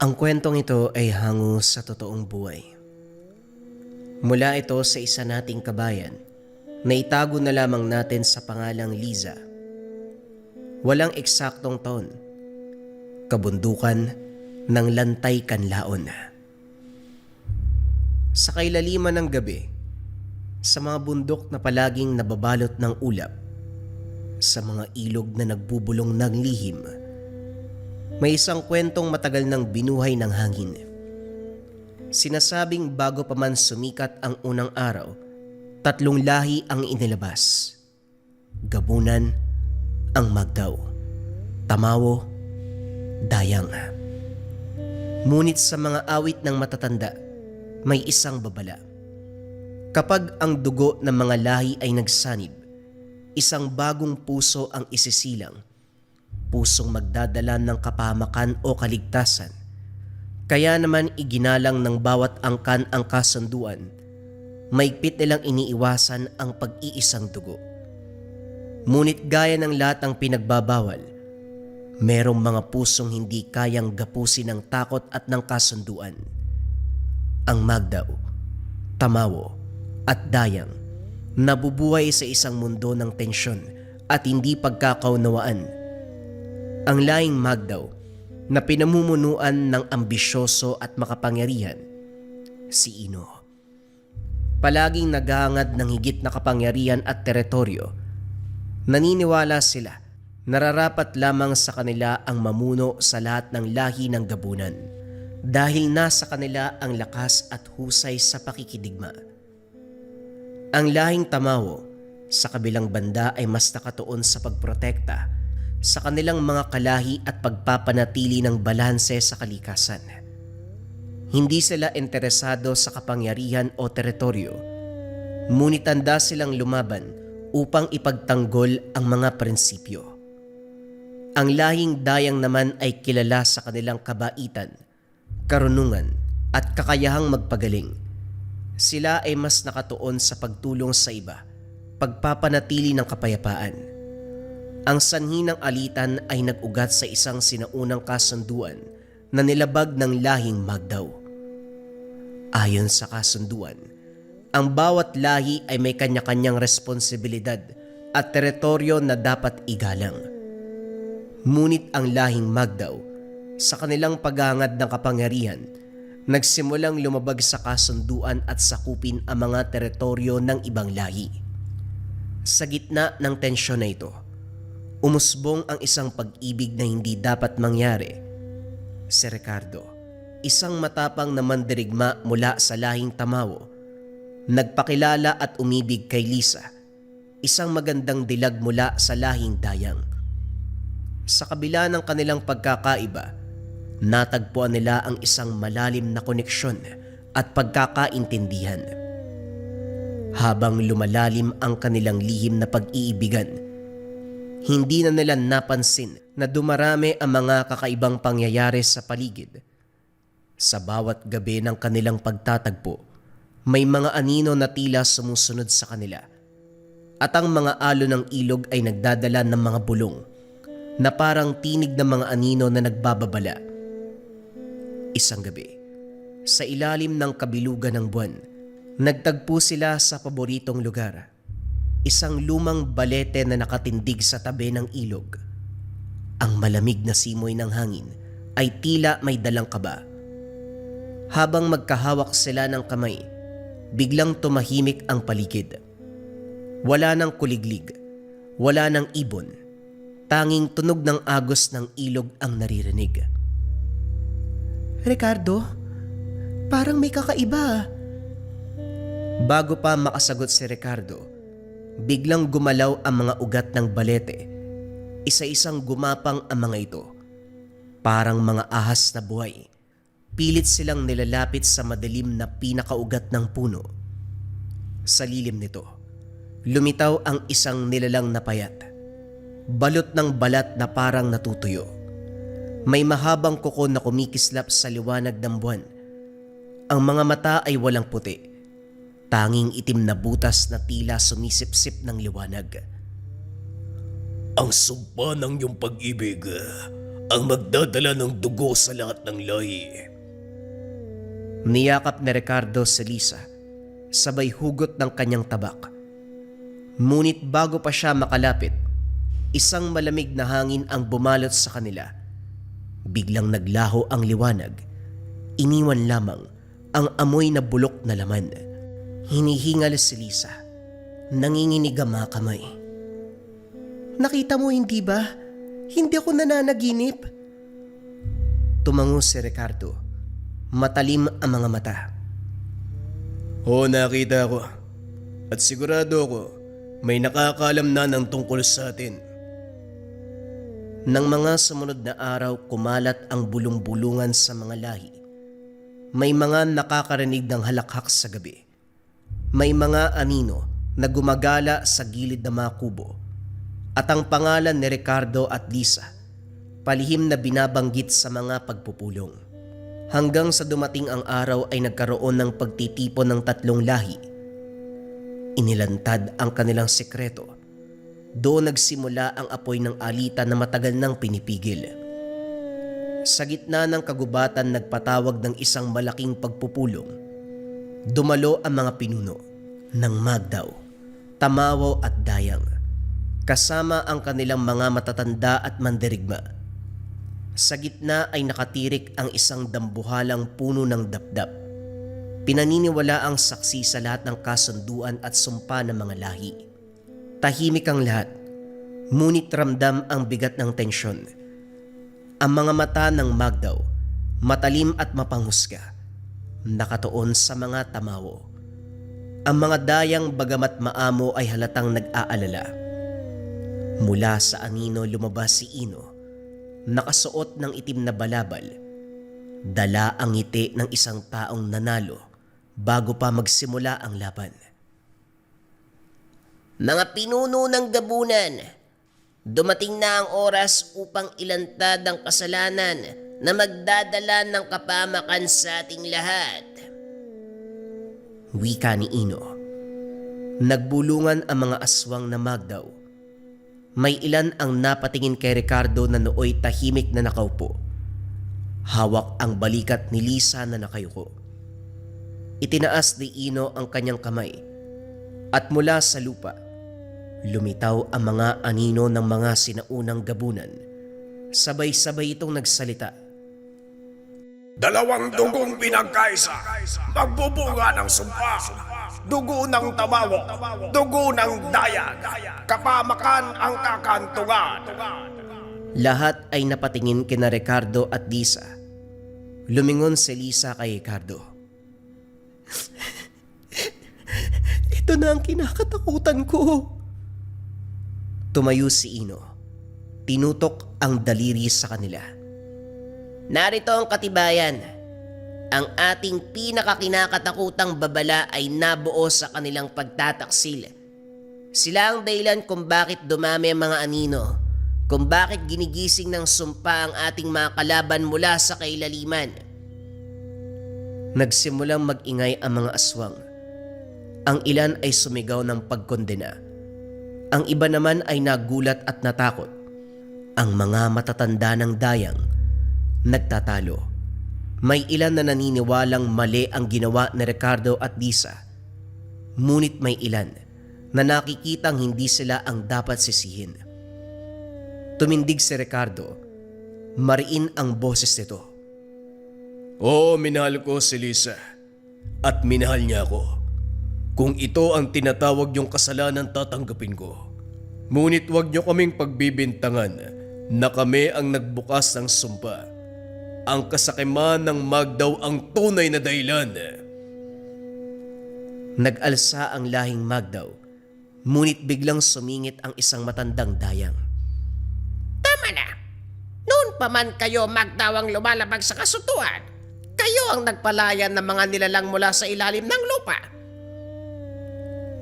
Ang kwentong ito ay hango sa totoong buhay. Mula ito sa isa nating kabayan na itago na lamang natin sa pangalang Liza. Walang eksaktong taon, kabundukan ng Lantay Kanlaon. Sa kailaliman ng gabi, sa mga bundok na palaging nababalot ng ulap, sa mga ilog na nagbubulong ng lihim, may isang kwentong matagal nang binuhay ng hangin. Sinasabing bago pa man sumikat ang unang araw, 3 lahi ang inilabas. Gabunan, ang Magdaw, Tamawo, Dayang. Ngunit sa mga awit ng matatanda, may isang babala. Kapag ang dugo ng mga lahi ay nagsanib, isang bagong puso ang isisilang, pusong magdadala ng kapahamakan o kaligtasan. Kaya naman iginalang ng bawat angkan ang kasunduan, mahigpit nilang iniiwasan ang pag-iisang dugo. Ngunit gaya ng lahat ng pinagbabawal, merong mga pusong hindi kayang gapusin ng takot at ng kasunduan. Ang Magdaw, Tamawo at Dayang nabubuhay sa isang mundo ng tensyon at hindi pagkakaunawaan. Ang lahing Magdaw na pinamumunuan ng ambisyoso at makapangyarihan, si Ino. Palaging naghahangad ng higit na kapangyarihan at teritoryo. Naniniwala sila nararapat lamang sa kanila ang mamuno sa lahat ng lahi ng gabunan dahil nasa kanila ang lakas at husay sa pakikidigma. Ang lahing Tamawo sa kabilang banda ay mas nakatuon sa pagprotekta sa kanilang mga kalahi at pagpapanatili ng balanse sa kalikasan. Hindi sila interesado sa kapangyarihan o teritoryo, ngunit handa silang lumaban upang ipagtanggol ang mga prinsipyo. Ang lahing Dayang naman ay kilala sa kanilang kabaitan, karunungan at kakayahang magpagaling. Sila ay mas nakatuon sa pagtulong sa iba, pagpapanatili ng kapayapaan. Ang sanhi ng alitan ay nag-ugat sa isang sinaunang kasunduan na nilabag ng lahing Magdaw. Ayon sa kasunduan, ang bawat lahi ay may kanya-kanyang responsibilidad at teritoryo na dapat igalang. Ngunit ang lahing Magdaw, sa kanilang paghangad ng kapangyarihan, nagsimulang lumabag sa kasunduan at sakupin ang mga teritoryo ng ibang lahi. Sa gitna ng tensyon na ito, umusbong ang isang pag-ibig na hindi dapat mangyari. Si Ricardo, isang matapang na mandirigma mula sa lahing Tamawo, nagpakilala at umibig kay Liza, isang magandang dilag mula sa lahing Dayang. Sa kabila ng kanilang pagkakaiba, natagpuan nila ang isang malalim na koneksyon at pagkakaintindihan. Habang lumalalim ang kanilang lihim na pag-iibigan, hindi na nila napansin na dumarami ang mga kakaibang pangyayari sa paligid. Sa bawat gabi ng kanilang pagtatagpo, may mga anino na tila sumusunod sa kanila. At ang mga alon ng ilog ay nagdadala ng mga bulong na parang tinig ng mga anino na nagbababala. Isang gabi, sa ilalim ng kabilugan ng buwan, nagtagpo sila sa paboritong lugar. Isang lumang balete na nakatindig sa tabi ng ilog. Ang malamig na simoy ng hangin ay tila may dalang kaba. Habang magkahawak sila ng kamay, biglang tumahimik ang paligid. Wala ng kuliglig, wala ng ibon, tanging tunog ng agos ng ilog ang naririnig. Ricardo, parang may kakaiba. Bago pa makasagot si Ricardo, biglang gumalaw ang mga ugat ng balete. Isa-isang gumapang ang mga ito. Parang mga ahas na buhay. Pilit silang nilalapit sa madilim na pinakaugat ng puno. Sa lilim nito, lumitaw ang isang nilalang na payat. Balot ng balat na parang natutuyo. May mahabang kuko na kumikislap sa liwanag ng buwan. Ang mga mata ay walang puti. Tanging itim na butas na tila sumisipsip ng liwanag. Ang sumpa ng iyong pag-ibig ang magdadala ng dugo sa lahat ng lahi. Niyakap ni Ricardo si Lisa, sabay hugot ng kanyang tabak. Ngunit bago pa siya makalapit, isang malamig na hangin ang bumalot sa kanila. Biglang naglaho ang liwanag. Iniwan lamang ang amoy na bulok na laman. Hinihingal si Lisa. Nanginginig ang mga kamay. Nakita mo hindi ba? Hindi ako nananaginip. Tumango si Ricardo. Matalim ang mga mata. Oo, nakita ko. At sigurado ako, may nakakaalam na ng tungkol sa atin. Nang mga sumunod na araw, kumalat ang bulong-bulungan sa mga lahi. May mga nakakarinig ng halakhak sa gabi. May mga anino na gumagala sa gilid ng mga kubo. At ang pangalan ni Ricardo at Lisa, palihim na binabanggit sa mga pagpupulong. Hanggang sa dumating ang araw ay nagkaroon ng pagtitipon ng tatlong lahi. Inilantad ang kanilang sekreto. Doon nagsimula ang apoy ng alitan na matagal nang pinipigil. Sa gitna ng kagubatan nagpatawag ng isang malaking pagpupulong. Dumalo ang mga pinuno ng Magdaw, Tamawaw at Dayang, kasama ang kanilang mga matatanda at mandirigma. Sa gitna ay nakatirik ang isang dambuhalang puno ng dapdap. Pinaniniwala ang saksi sa lahat ng kasunduan at sumpa ng mga lahi. Tahimik ang lahat, ngunit ramdam ang bigat ng tensyon. Ang mga mata ng Magdaw, matalim at mapanghusga, nakatuon sa mga Tamawo. Ang mga Dayang bagamat maamo ay halatang nag-aalala. Mula sa anino lumabas si Ino, nakasuot ng itim na balabal. Dala ang ngiti ng isang taong nanalo bago pa magsimula ang laban. Mga pinuno ng Gabunan, dumating na ang oras upang ilantad ang kasalanan na magdadala ng kapamakan sa ating lahat. Wika ni Ino. Nagbulungan ang mga aswang na Magdaw. May ilan ang napatingin kay Ricardo na nooy tahimik na nakaupo. Hawak ang balikat ni Lisa na nakayuko. Itinaas ni Ino ang kanyang kamay at mula sa lupa, lumitaw ang mga anino ng mga sinaunang gabunan. Sabay-sabay itong nagsalita. Dalawang dugong pinagkaisa, magbubunga ng sumpa. Dugo ng Tamawo, dugo ng Dayang, kapamakan ang kakantungan. Lahat ay napatingin kina Ricardo at Lisa. Lumingon si Lisa kay Ricardo. Ito na ang kinakatakutan ko. Tumayo si Ino. Tinutok ang daliri sa kanila. Narito ang katibayan. Ang ating pinakakinakatakutang babala ay nabuo sa kanilang pagtataksil. Sila ang dahilan kung bakit dumami ang mga anino, kung bakit ginigising ng sumpa ang ating mga kalaban mula sa kailaliman. Nagsimulang mag-ingay ang mga aswang. Ang ilan ay sumigaw ng pagkondena. Ang iba naman ay nagulat at natakot. Ang mga matatanda ng Dayang nagtatalo. May ilan na naniniwalang mali ang ginawa ni Ricardo at Lisa. Ngunit may ilan na nakikitang hindi sila ang dapat sisihin. Tumindig si Ricardo. Mariin ang boses nito. Oo, minahal ko si Lisa. At minahal niya ako. Kung ito ang tinatawag yung kasalanan, tatanggapin ko. Ngunit huwag niyo kaming pagbibintangan na kami ang nagbukas ng sumpa. Ang kasakiman ng Magdaw ang tunay na dahilan. Nag-alsa ang lahing Magdaw, ngunit biglang sumingit ang isang matandang Dayang. Tama na! Noon pa man kayo Magdawang lumalabag sa kasutuan, kayo ang nagpalayan ng mga nilalang mula sa ilalim ng lupa.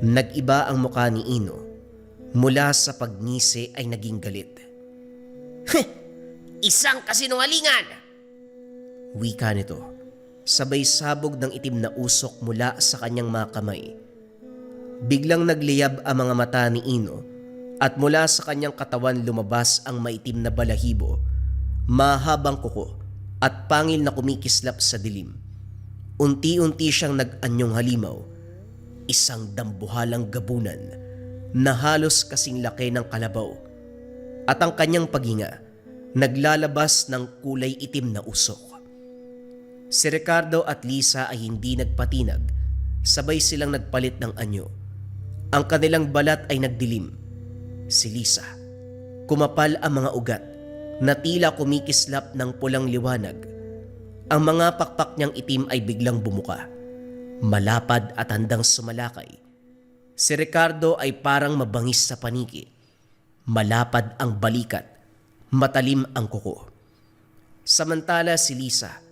Nag-iba ang mukha ni Ino. Mula sa pagngisi ay naging galit. Isang kasinungalingan! Wika nito. Sabay sabog ng itim na usok mula sa kanyang mga kamay. Biglang nagliyab ang mga mata ni Ino at mula sa kanyang katawan lumabas ang maitim na balahibo mahabang kuko at pangil na kumikislap sa dilim. Unti-unti siyang nag-anyong halimaw, isang dambuhalang gabunan na halos kasing laki ng kalabaw, at ang kanyang paghinga naglalabas ng kulay itim na usok. Si Ricardo at Lisa ay hindi nagpatinag, sabay silang nagpalit ng anyo. Ang kanilang balat ay nagdilim. Si Lisa, kumapal ang mga ugat na tila kumikislap ng pulang liwanag. Ang mga pakpak niyang itim ay biglang bumuka, malapad at handang sumalakay. Si Ricardo ay parang mabangis sa paniki. Malapad ang balikat, matalim ang kuko. Samantala si Lisa,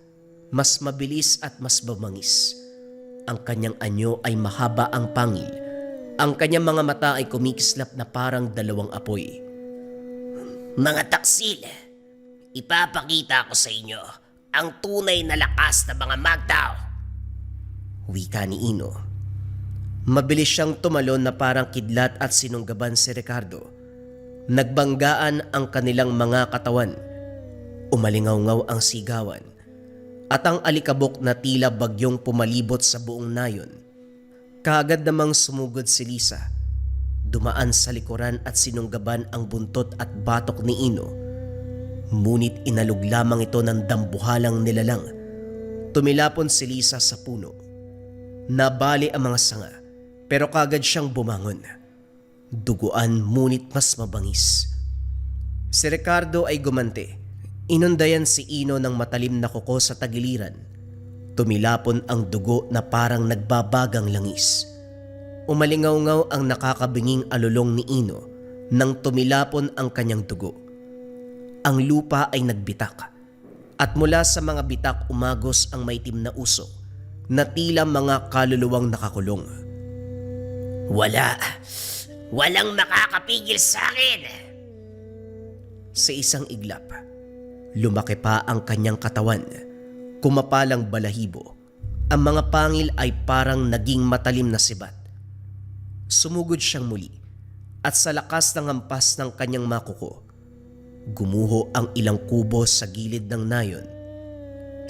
mas mabilis at mas bumangis. Ang kanyang anyo ay mahaba ang pangil. Ang kanyang mga mata ay kumikislap na parang dalawang apoy. Mga taksil, ipapakita ko sa inyo ang tunay na lakas ng mga Magdao. Wika ni Ino. Mabilis siyang tumalon na parang kidlat at sinunggaban si Ricardo. Nagbanggaan ang kanilang mga katawan. Umalingaw-ngaw ang sigawan. At ang alikabok na tila bagyong pumalibot sa buong nayon. Kaagad namang sumugod si Lisa. Dumaan sa likuran at sinunggaban ang buntot at batok ni Ino. Ngunit inalog lamang ito ng dambuhalang nilalang. Tumilapon si Lisa sa puno. Nabali ang mga sanga, pero kaagad siyang bumangon. Duguan ngunit mas mabangis. Si Ricardo ay gumante. Inundayan si Ino ng matalim na kuko sa tagiliran. Tumilapon ang dugo na parang nagbabagang langis. Umalingaw-ngaw ang nakakabinging alulong ni Ino nang tumilapon ang kanyang dugo. Ang lupa ay nagbitak at mula sa mga bitak umagos ang maitim na usok na tila mga kaluluwang nakakulong. Walang makakapigil sa akin. Sa isang iglap, lumaki pa ang kanyang katawan, kumapalang balahibo. Ang mga pangil ay parang naging matalim na sibat. Sumugod siyang muli at sa lakas ng hampas ng kanyang makuko, gumuho ang ilang kubo sa gilid ng nayon.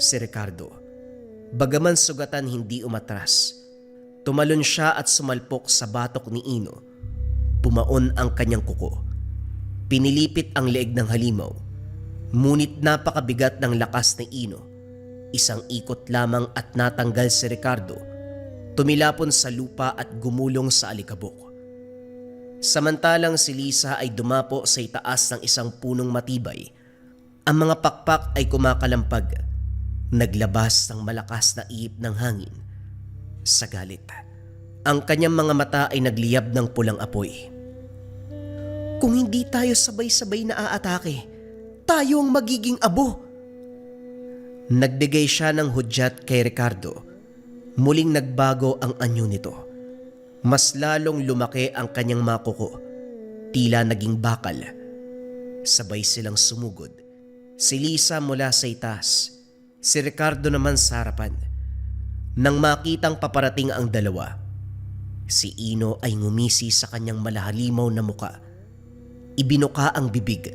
Si Ricardo, bagaman sugatan hindi umatras, tumalon siya at sumalpok sa batok ni Ino. Pumaon ang kanyang kuko. Pinilipit ang leeg ng halimaw. Ngunit napakabigat ng lakas ni Ino. Isang ikot lamang at natanggal si Ricardo. Tumilapon sa lupa at gumulong sa alikabok. Samantalang si Lisa ay dumapo sa itaas ng isang punong matibay. Ang mga pakpak ay kumakalampag. Naglabas ng malakas na ihip ng hangin. Sa galit, ang kanyang mga mata ay nagliyab ng pulang apoy. Kung hindi tayo sabay-sabay na aatake, tayo ang magiging abo. Nagbigay siya ng hudyat kay Ricardo. Muling nagbago ang anyo nito. Mas lalong lumaki ang kanyang makuko. Tila naging bakal. Sabay silang sumugod. Si Lisa mula sa itaas. Si Ricardo naman sa harapan. Nang makitang paparating ang dalawa, si Ino ay ngumisi sa kanyang malahalimaw na muka. Ibinuka ang bibig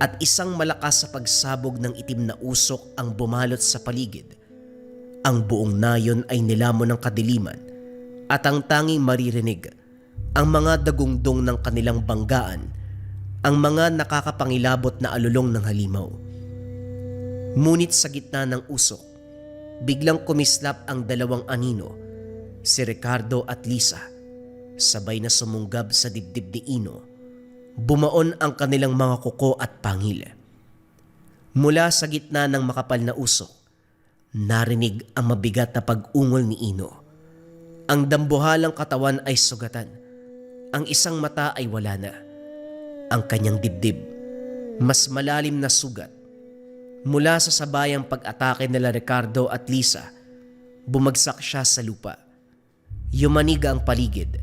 at isang malakas sa pagsabog ng itim na usok ang bumalot sa paligid. Ang buong nayon ay nilamon ng kadiliman at ang tanging maririnig ang mga dagungdong ng kanilang banggaan, ang mga nakakapangilabot na alulong ng halimaw. Ngunit sa gitna ng usok, biglang kumislap ang dalawang anino, si Ricardo at Lisa. Sabay na sumunggab sa dibdib ni Ino. Bumaon ang kanilang mga kuko at pangil. Mula sa gitna ng makapal na usok, narinig ang mabigat na pag-ungol ni Ino. Ang dambuhalang katawan ay sugatan. Ang isang mata ay wala na. Ang kanyang dibdib, mas malalim na sugat. Mula sa sabayang pag-atake nila Ricardo at Lisa, bumagsak siya sa lupa. Yumanig ang paligid.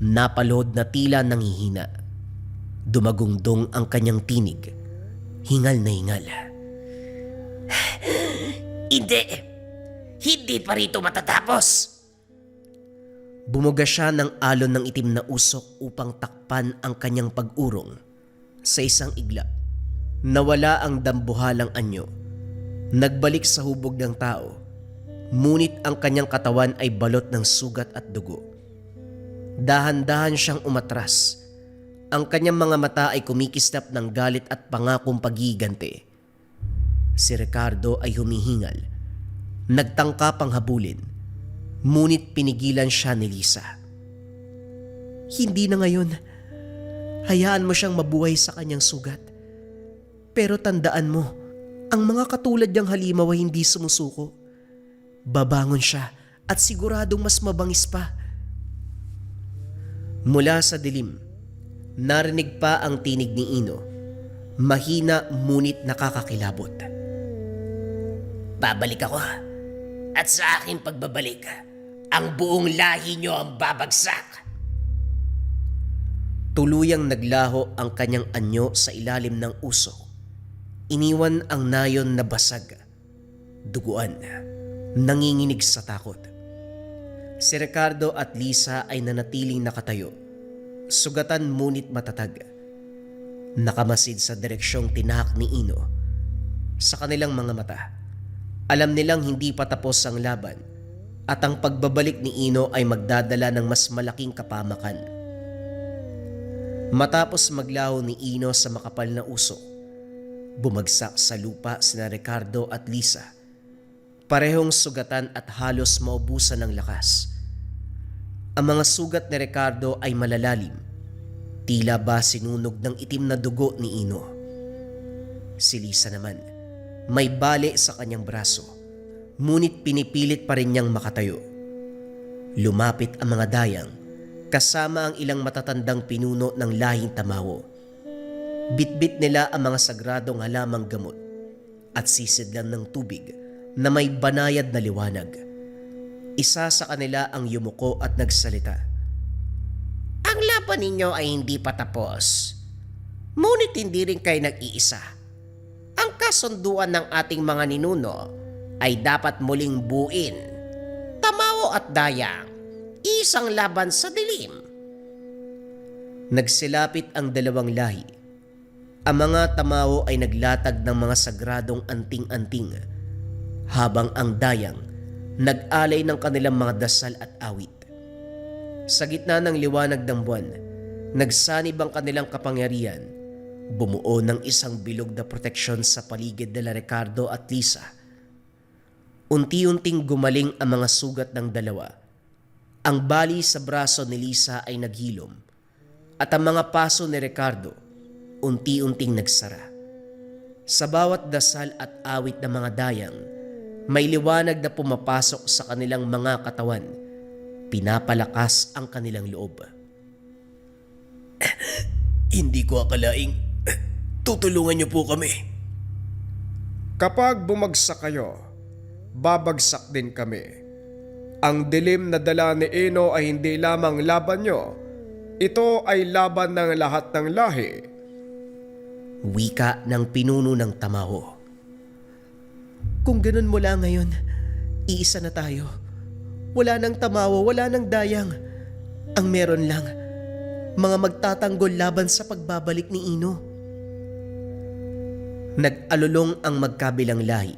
Napalod na tila nanghihina. Dumagungdong ang kanyang tinig. Hingal na hingal. Hindi pa rito matatapos. Bumuga siya ng alon ng itim na usok upang takpan ang kanyang pag-urong. Sa isang iglap, Nawala ang dambuhalang anyo. Nagbalik sa hubog ng tao. Ngunit ang kanyang katawan ay balot ng sugat at dugo. Dahan-dahan siyang umatras. Ang kanyang mga mata ay kumikislap ng galit at pangakong paghiganti. Si Ricardo ay humihingal. Nagtangka pang habulin. Ngunit pinigilan siya ni Lisa. Hindi na ngayon. Hayaan mo siyang mabuhay sa kanyang sugat. Pero tandaan mo, ang mga katulad niyang halimaw ay hindi sumusuko. Babangon siya at siguradong mas mabangis pa. Mula sa dilim, narinig pa ang tinig ni Ino. Mahina ngunit nakakakilabot. Babalik ako. At sa aking pagbabalik, ang buong lahi niyo ang babagsak. Tuluyang naglaho ang kanyang anyo sa ilalim ng usok. Iniwan ang nayon na basag. Duguan. Nanginginig sa takot. Si Ricardo at Lisa ay nanatiling nakatayo. Sugatan ngunit matatag. Nakamasid sa direksyong tinahak ni Ino. Sa kanilang mga mata, alam nilang hindi pa tapos ang laban at ang pagbabalik ni Ino ay magdadala ng mas malaking kapamakan. Matapos maglaho ni Ino sa makapal na usok, bumagsak sa lupa sina Ricardo at Lisa. Parehong sugatan at halos maubusan ng lakas. Ang mga sugat ni Ricardo ay malalalim, tila ba sinunog ng itim na dugo ni Ino. Si Lisa naman, may bali sa kanyang braso, ngunit pinipilit pa rin niyang makatayo. Lumapit ang mga dayang, kasama ang ilang matatandang pinuno ng lahing Tamawo. Bitbit nila ang mga sagradong halamang gamot at sisidlan ng tubig na may banayad na liwanag. Isa sa kanila ang yumuko at nagsalita. Ang laban ninyo ay hindi pa tapos. Ngunit hindi rin kayo nag-iisa. Ang kasunduan ng ating mga ninuno ay dapat muling buuin. Tamawo at Dayang, isang laban sa dilim. Nagsilapit ang dalawang lahi. Ang mga Tamawo ay naglatag ng mga sagradong anting-anting, habang ang Dayang nag-alay ng kanilang mga dasal at awit. Sa gitna ng liwanag ng buwan, nagsanib ang kanilang kapangyarihan. Bumuo ng isang bilog na proteksyon sa paligid nila Ricardo at Lisa. Unti-unting gumaling ang mga sugat ng dalawa. Ang bali sa braso ni Lisa ay naghilom at ang mga paso ni Ricardo unti-unting nagsara. Sa bawat dasal at awit ng mga dayang, may liwanag na pumapasok sa kanilang mga katawan. Pinapalakas ang kanilang loob. Hindi ko akalaing tutulungan niyo po kami. Kapag bumagsak kayo, babagsak din kami. Ang dilim na dala ni Ino ay hindi lamang laban nyo. Ito ay laban ng lahat ng lahi. Wika ng pinuno ng Tamawo. Kung ganun mula ngayon, iisa na tayo. Wala nang Tamawo, wala nang Dayang. Ang meron lang, mga magtatanggol laban sa pagbabalik ni Ino. Nag-alulong ang magkabilang lahi.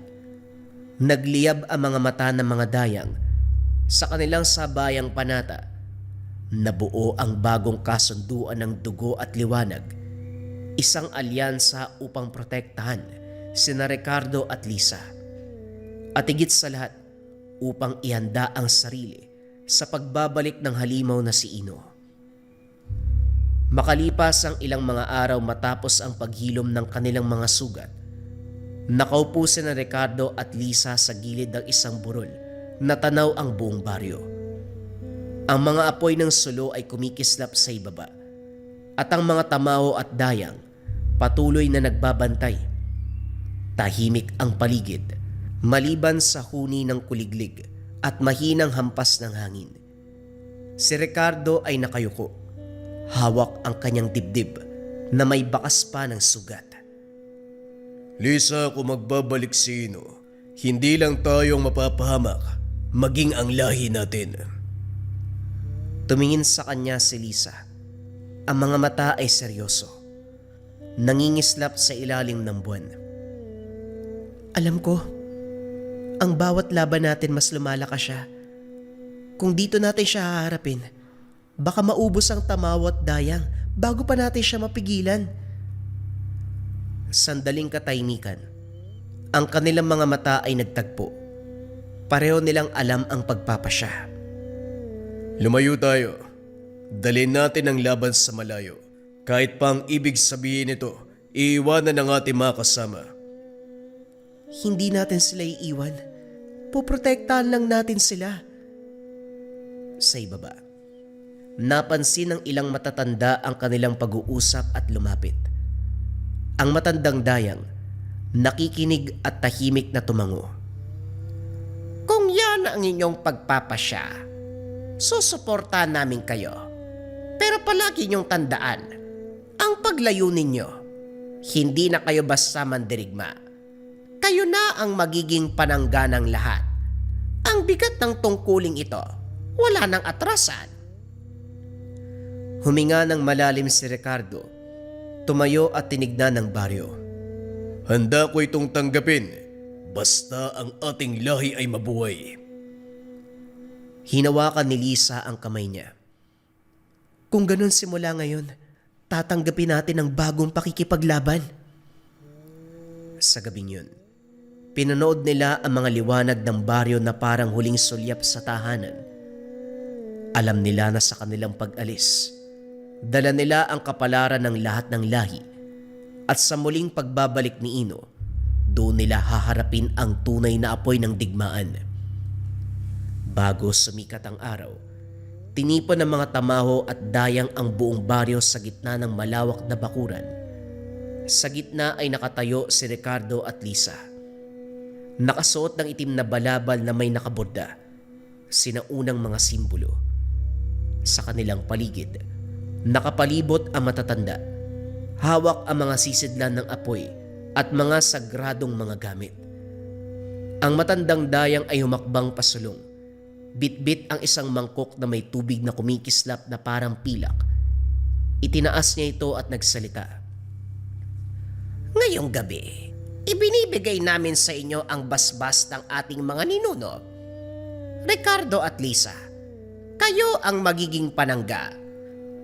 Nagliyab ang mga mata ng mga dayang. Sa kanilang sabayang panata, nabuo ang bagong kasunduan ng dugo at liwanag. Isang alyansa upang protektahan sina Ricardo at Lisa. At higit sa lahat, upang ihanda ang sarili sa pagbabalik ng halimaw na si Ino. Makalipas ang ilang mga araw matapos ang paghilom ng kanilang mga sugat, nakaupo sina Ricardo at Lisa sa gilid ng isang burol na tanaw ang buong baryo. Ang mga apoy ng sulo ay kumikislap sa ibaba at ang mga Tamawo at Dayang patuloy na nagbabantay. Tahimik ang paligid maliban sa huni ng kuliglig at mahinang hampas ng hangin. Si Ricardo ay nakayuko. Hawak ang kanyang dibdib na may bakas pa ng sugat. Lisa, kung magbabalik si Ino, hindi lang tayong mapapahamak, maging ang lahi natin. Tumingin sa kanya si Lisa. Ang mga mata ay seryoso. nangingislap sa ilalim ng buwan. Alam ko, ang bawat laban natin mas lumalakas siya. Kung dito natin siya haharapin, baka maubos ang Tamaw at Dayang bago pa natin siya mapigilan. Sandaling katahimikan. Ang kanilang mga mata ay nagtagpo. Pareho nilang alam ang pagpapasya. Lumayo tayo. Dalhin natin ang laban sa malayo. Kahit pa ang ibig sabihin nito, iiwanan ng ating mga kasama. Hindi natin sila iiwan. Poprotektahan lang natin sila. Sa ibaba, napansin ng ilang matatanda ang kanilang pag-uusap at lumapit. Ang matandang Dayang, nakikinig at tahimik na tumango. Kung yan ang inyong pagpapasya, susuportahan namin kayo. Pero palagi niyong tandaan, ang paglayo ninyo, hindi na kayo basta mandirigma. Kayo na ang magiging panangga ng lahat. Ang bigat ng tungkuling ito, wala nang atrasan. Huminga ng malalim si Ricardo. Tumayo at tinignan ng baryo. Handa ko itong tanggapin. Basta ang ating lahi ay mabuhay. Hinawakan ni Lisa ang kamay niya. Kung ganun simula ngayon, tatanggapin natin ang bagong pakikipaglaban. Sa gabing yun, pinanood nila ang mga liwanag ng baryo na parang huling sulyap sa tahanan. Alam nila na sa kanilang pag-alis, dala nila ang kapalaran ng lahat ng lahi at sa muling pagbabalik ni Ino, doon nila haharapin ang tunay na apoy ng digmaan. Bago sumikat ang araw, tinipon ng mga Tamaw at Dayang ang buong baryo sa gitna ng malawak na bakuran. Sa gitna ay nakatayo si Ricardo at Lisa. Nakasuot ng itim na balabal na may nakaborda, sinaunang mga simbolo. Sa kanilang paligid, nakapalibot ang matatanda. Hawak ang mga sisidlan ng apoy at mga sagradong mga gamit. Ang matandang Dayang ay humakbang pasulong. Bitbit ang isang mangkok na may tubig na kumikislap na parang pilak. Itinaas niya ito at nagsalita. Ngayong gabi, ibinibigay namin sa inyo ang basbas ng ating mga ninuno. Ricardo at Lisa, kayo ang magiging panangga.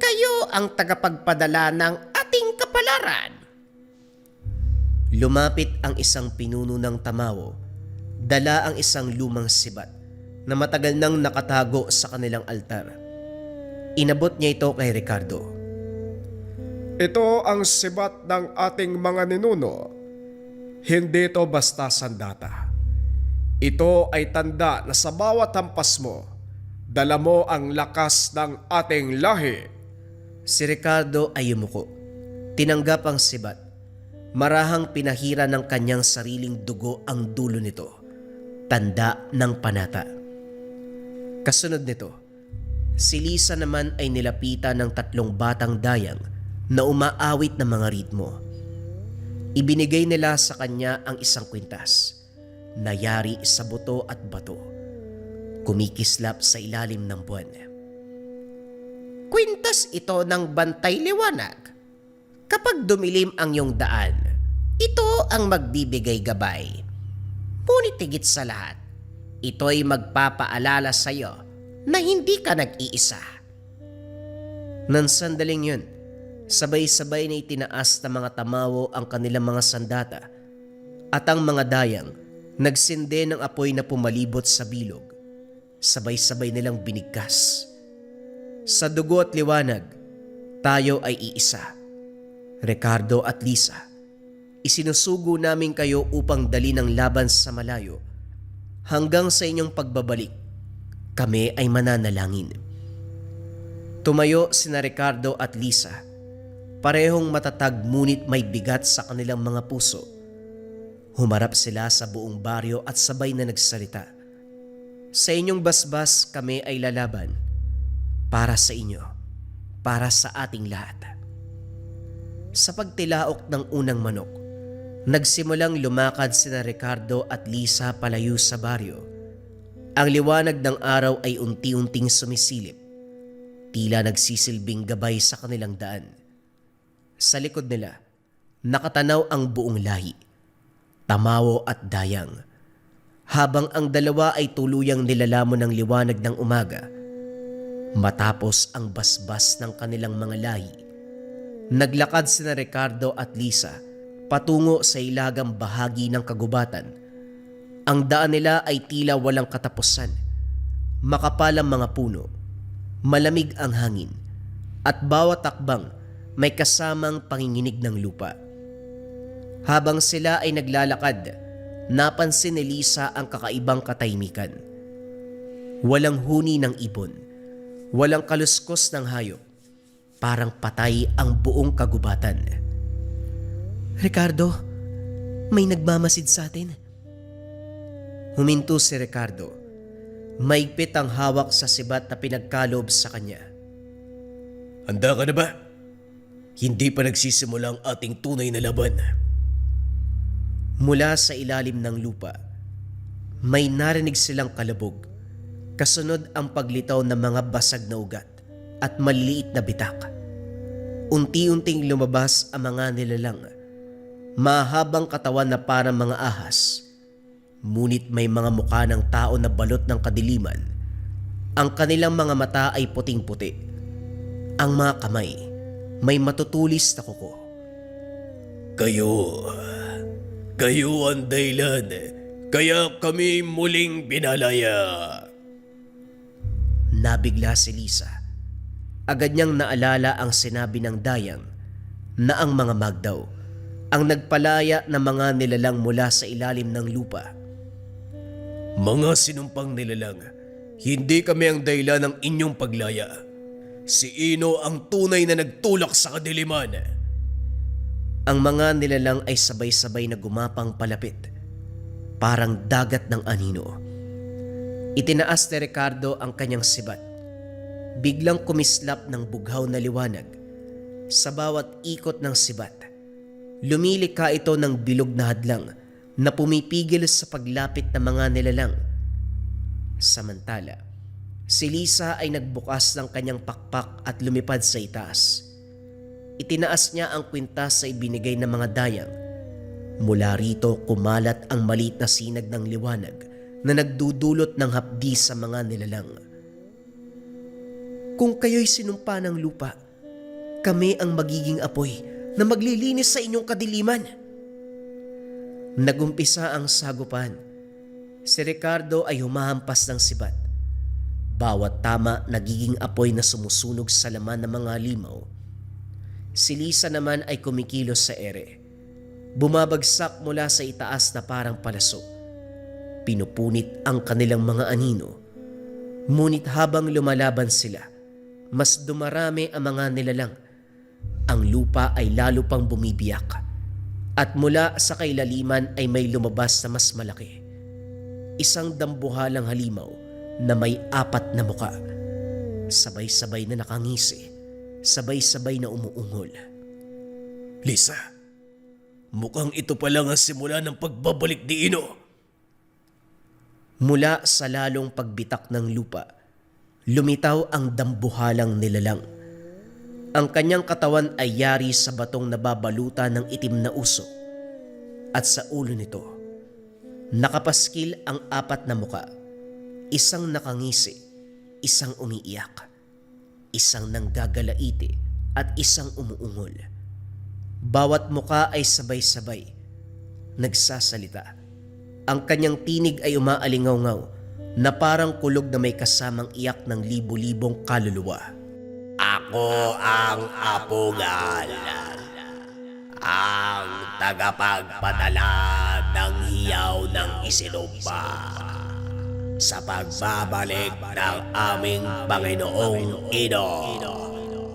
Kayo ang tagapagpadala ng ating kapalaran. Lumapit ang isang pinuno ng Tamaw. Dala ang isang lumang sibat na matagal nang nakatago sa kanilang altar. Inabot niya ito kay Ricardo. Ito ang sibat ng ating mga ninuno. Hindi ito basta sandata. Ito ay tanda na sa bawat hampas mo, dala mo ang lakas ng ating lahi. Si Ricardo ay yumuko. Tinanggap ang sibat. Marahang pinahira ng kanyang sariling dugo ang dulo nito. Tanda ng panata. Kasunod nito, si Lisa naman ay nilapitan ng 3 batang Dayang na umaawit ng mga ritmo. Ibinigay nila sa kanya ang isang kwintas, nayari sa buto at bato, kumikislap sa ilalim ng buwan. Kwintas ito ng bantay liwanag. Kapag dumilim ang iyong daan, ito ang magbibigay gabay. Ngunit higit sa lahat, ito'y magpapaalala sa iyo na hindi ka nag-iisa. Nang sandaling yun, sabay-sabay na itinaas ng mga Tamaw ang kanilang mga sandata at ang mga Dayang nagsinde ng apoy na pumalibot sa bilog. Sabay-sabay nilang binigkas. Sa dugo at liwanag, tayo ay iisa. Ricardo at Lisa, isinusugo namin kayo upang dali ng laban sa malayo. Hanggang sa inyong pagbabalik, kami ay mananalangin. Tumayo sina Ricardo at Lisa, parehong matatag ngunit may bigat sa kanilang mga puso. Humarap sila sa buong baryo at sabay na nagsalita. Sa inyong basbas kami ay lalaban. Para sa inyo, para sa ating lahat. Sa pagtilaok ng unang manok, nagsimulang lumakad sina Ricardo at Lisa palayo sa baryo. Ang liwanag ng araw ay unti-unting sumisilip, tila nagsisilbing gabay sa kanilang daan. Sa likod nila, Nakatanaw ang buong lahi, Tamawo at Dayang. Habang ang dalawa ay tuluyang nilalamon ng liwanag ng umaga, matapos ang basbas ng kanilang mga lahi, naglakad sina Ricardo at Lisa patungo sa ilagang bahagi ng kagubatan. Ang daan nila ay tila walang katapusan. Makapal ang mga puno, malamig ang hangin, at bawat takbang may kasamang panginginig ng lupa. Habang sila ay naglalakad, napansin ni Lisa ang kakaibang katahimikan. Walang huni ng ibon, walang kaluskos ng hayop, parang patay ang buong kagubatan. Ricardo, may nagmamasid sa atin. Huminto si Ricardo. Maigpit ang hawak sa sibat na pinagkalob sa kanya. Handa ka na ba? Hindi pa nagsisimula ang ating tunay na laban. Mula sa ilalim ng lupa, may narinig silang kalabog. Kasunod ang paglitaw ng mga basag na ugat at maliliit na bitak. Unti-unting lumabas ang mga nilalang. Mahabang katawan na parang mga ahas. Ngunit may mga mukha ng tao na balot ng kadiliman. Ang kanilang mga mata ay puting-puti. Ang mga kamay may matutulis na kuko. Kayo ang dahilan, kaya kami muling binalaya. Nabigla si Lisa. Agad niyang naalala ang sinabi ng Dayang na ang mga magdaw ang nagpalaya ng mga nilalang mula sa ilalim ng lupa. Mga sinumpang nilalang, hindi kami ang dahilan ng inyong paglaya. Si Ino ang tunay na nagtulak sa kadiliman. Ang mga nilalang ay sabay-sabay na gumapang palapit, parang dagat ng anino. Itinaas ni Ricardo ang kanyang sibat. Biglang kumislap ng bughaw na liwanag. Sa bawat ikot ng sibat, lumilika ito ng bilog na hadlang na pumipigil sa paglapit ng mga nilalang. Samantala, si Lisa ay nagbukas ng kanyang pakpak at lumipad sa itaas. Itinaas niya ang kwintas sa ibinigay ng mga dayang. Mula rito kumalat ang maliit na sinag ng liwanag na nagdudulot ng hapdi sa mga nilalang. Kung kayo'y sinumpa ng lupa, kami ang magiging apoy na maglilinis sa inyong kadiliman. Nagumpisa ang sagupan. Si Ricardo ay humahampas ng sibat. Bawat tama nagiging apoy na sumusunog sa laman ng mga limaw. Si Lisa naman ay kumikilos sa ere. Bumabagsak mula sa itaas na parang palaso. Pinupunit ang kanilang mga anino. Ngunit habang lumalaban sila, mas dumarami ang mga nilalang. Ang lupa ay lalo pang bumibiyak. At mula sa kailaliman ay may lumabas na mas malaki. Isang dambuhalang halimaw na may 4 na muka. Sabay-sabay na nakangisi. Sabay-sabay na umuungol. Lisa, mukhang ito pa lang ang simula ng pagbabalik ni Ino. Mula sa lalong pagbitak ng lupa, lumitaw ang dambuhalang nilalang. Ang kanyang katawan ay yari sa batong nababalutan ng itim na usok. At sa ulo nito, nakapaskil ang 4 na muka. Isang nakangisi, isang umiiyak, isang nanggagalaiti at isang umuungol. Bawat muka ay sabay-sabay nagsasalita. Ang kanyang tinig ay umaalingaw-ngaw na parang kulog na may kasamang iyak ng libu-libong kaluluwa. Ako ang Apungal, ang tagapagpadala ng hiyaw ng isinumpa sa pagbabalik ng aming Panginoong Ino.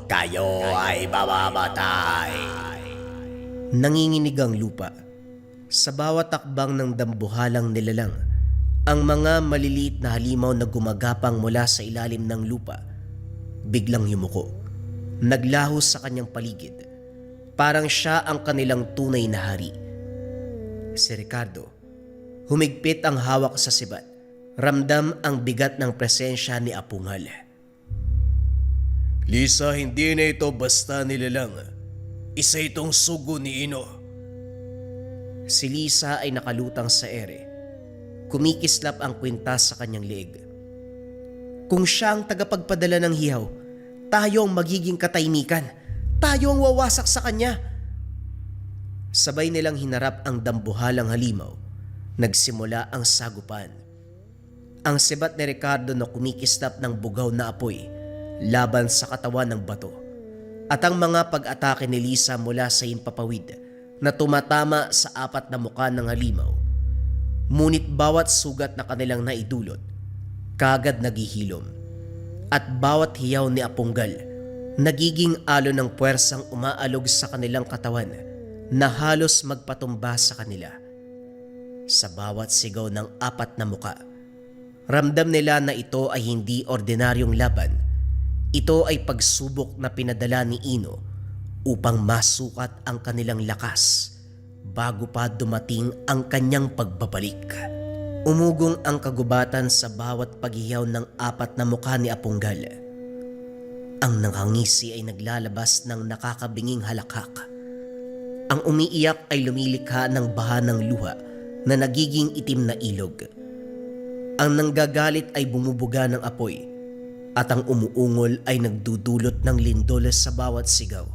Kayo ay mamamatay. Nanginginig ang lupa. Sa bawat takbang ng dambuhalang nilalang, ang mga maliliit na halimaw na gumagapang mula sa ilalim ng lupa, biglang yumuko. Naglaho sa kanyang paligid. Parang siya ang kanilang tunay na hari. Si Ricardo, humigpit ang hawak sa sibat. Ramdam ang bigat ng presensya ni Apungal. Lisa, hindi na ito basta nilalang. Isa itong sugo ni Ino. Si Lisa ay nakalutang sa ere. Kumikislap ang kwintas sa kanyang leeg. Kung siya ang tagapagpadala ng hiyaw, tayo ang magiging katahimikan. Tayo ang wawasak sa kanya. Sabay nilang hinarap ang dambuhalang halimaw. Nagsimula ang sagupan. Ang sibat ni Ricardo na kumikislap ng bugaw na apoy laban sa katawan ng bato. At ang mga pag-atake ni Lisa mula sa himpapawid na tumatama sa apat na muka ng halimaw. Ngunit bawat sugat na kanilang naidulot, kagad naghihilom. At bawat hiyaw ni Apunggal, nagiging alo ng puwersang umaalog sa kanilang katawan na halos magpatumba sa kanila. Sa bawat sigaw ng apat na muka, ramdam nila na ito ay hindi ordinaryong laban. Ito ay pagsubok na pinadala ni Ino upang masukat ang kanilang lakas bago pa dumating ang kanyang pagbabalik. Umugong ang kagubatan sa bawat paghiyaw ng apat na mukha ni Apunggal. Ang nakangisi ay naglalabas ng nakakabinging halakhak. Ang umiiyak ay lumilikha ng baha ng luha na nagiging itim na ilog. Ang nanggagalit ay bumubuga ng apoy at ang umuungol ay nagdudulot ng lindol sa bawat sigaw.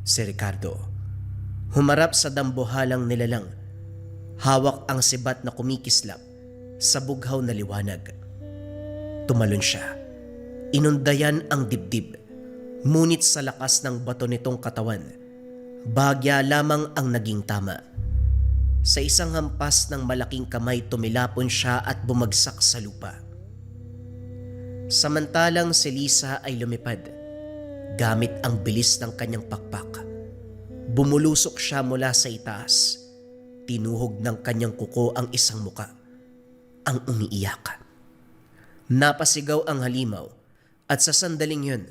Si Ricardo, humarap sa dambuhalang nilalang, hawak ang sibat na kumikislap sa bughaw na liwanag. Tumalon siya. Inundayan ang dibdib, ngunit sa lakas ng bato nitong katawan, bahagya lamang ang naging tama. Sa isang hampas ng malaking kamay tumilapon siya at bumagsak sa lupa. Samantalang si Lisa ay lumipad, gamit ang bilis ng kanyang pakpak. Bumulusok siya mula sa itaas, tinuhog ng kanyang kuko ang isang muka, ang umiiyak. Napasigaw ang halimaw at sa sandaling yun,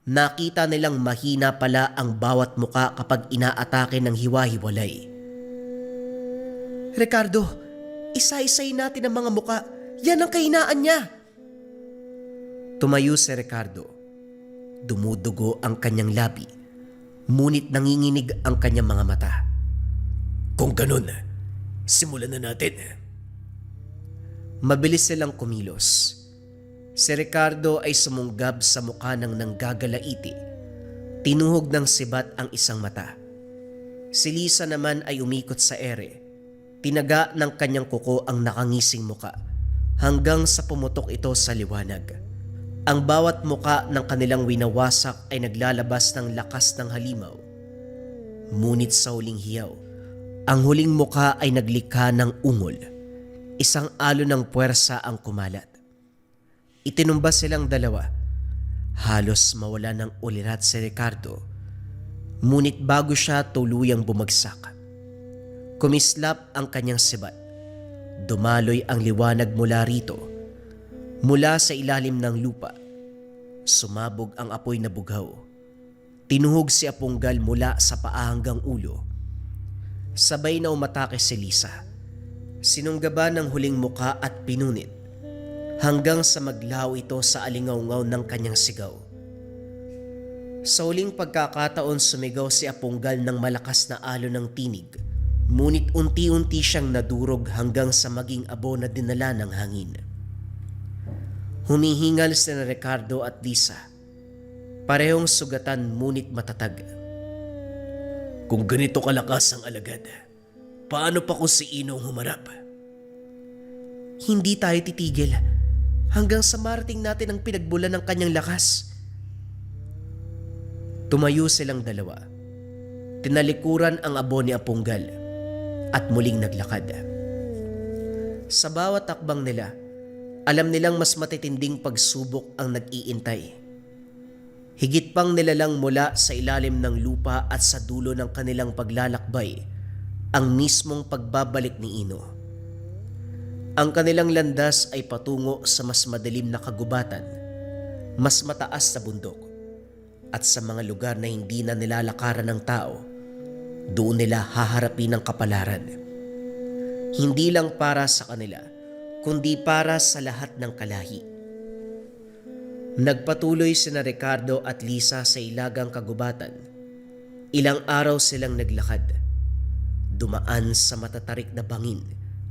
nakita nilang mahina pala ang bawat muka kapag inaatake ng hiwa-hiwalay. Ricardo, isa-isay natin ang mga muka. Yan ang kahinaan niya. Tumayo si Ricardo. Dumudugo ang kanyang labi, ngunit nanginginig ang kanyang mga mata. Kung ganun, simulan na natin. Mabilis silang kumilos. Si Ricardo ay sumunggab sa mukha ng nanggagalaiti. Tinuhog ng sibat ang isang mata. Si Lisa naman ay umikot sa ere. Tinaga ng kanyang kuko ang nakangising muka hanggang sa pumutok ito sa liwanag. Ang bawat muka ng kanilang winawasak ay naglalabas ng lakas ng halimaw. Ngunit sa huling hiyaw, ang huling muka ay naglikha ng ungol. Isang alo ng puwersa ang kumalat. Itinumba silang dalawa. Halos mawala ng ulirat si Ricardo. Ngunit bago siya tuluyang bumagsak, kumislap ang kanyang sibat. Dumaloy ang liwanag mula rito. Mula sa ilalim ng lupa, sumabog ang apoy na bughaw. Tinuhog si Apunggal mula sa paa hanggang ulo. Sabay na umatake si Lisa. Sinunggaba ng huling muka at pinunit hanggang sa maglaw ito sa alingaw-ngaw ng kanyang sigaw. Sa huling pagkakataon sumigaw si Apunggal ng malakas na alo ng tinig, ngunit unti-unti siyang nadurog hanggang sa maging abo na dinala ng hangin. Humihingal sina Ricardo at Lisa. Parehong sugatan ngunit matatag. Kung ganito kalakas ang alagad, paano pa kung si Ino humarap? Hindi tayo titigil hanggang sa marating natin ang pinagbulan ng kanyang lakas. Tumayo silang dalawa. Tinalikuran ang abo ni Apunggal at muling naglakad. Sa bawat takbang nila, alam nilang mas matitinding pagsubok ang nag-iintay. Higit pang nilalang mula sa ilalim ng lupa at sa dulo ng kanilang paglalakbay ang mismong pagbabalik ni Ino. Ang kanilang landas ay patungo sa mas madilim na kagubatan, mas mataas sa bundok, at sa mga lugar na hindi na nilalakaran ng tao. Doon nila haharapin ang kapalaran. Hindi lang para sa kanila, kundi para sa lahat ng kalahi. Nagpatuloy sina Ricardo at Lisa sa ilagang kagubatan. Ilang araw silang naglakad. dumaan sa matatarik na bangin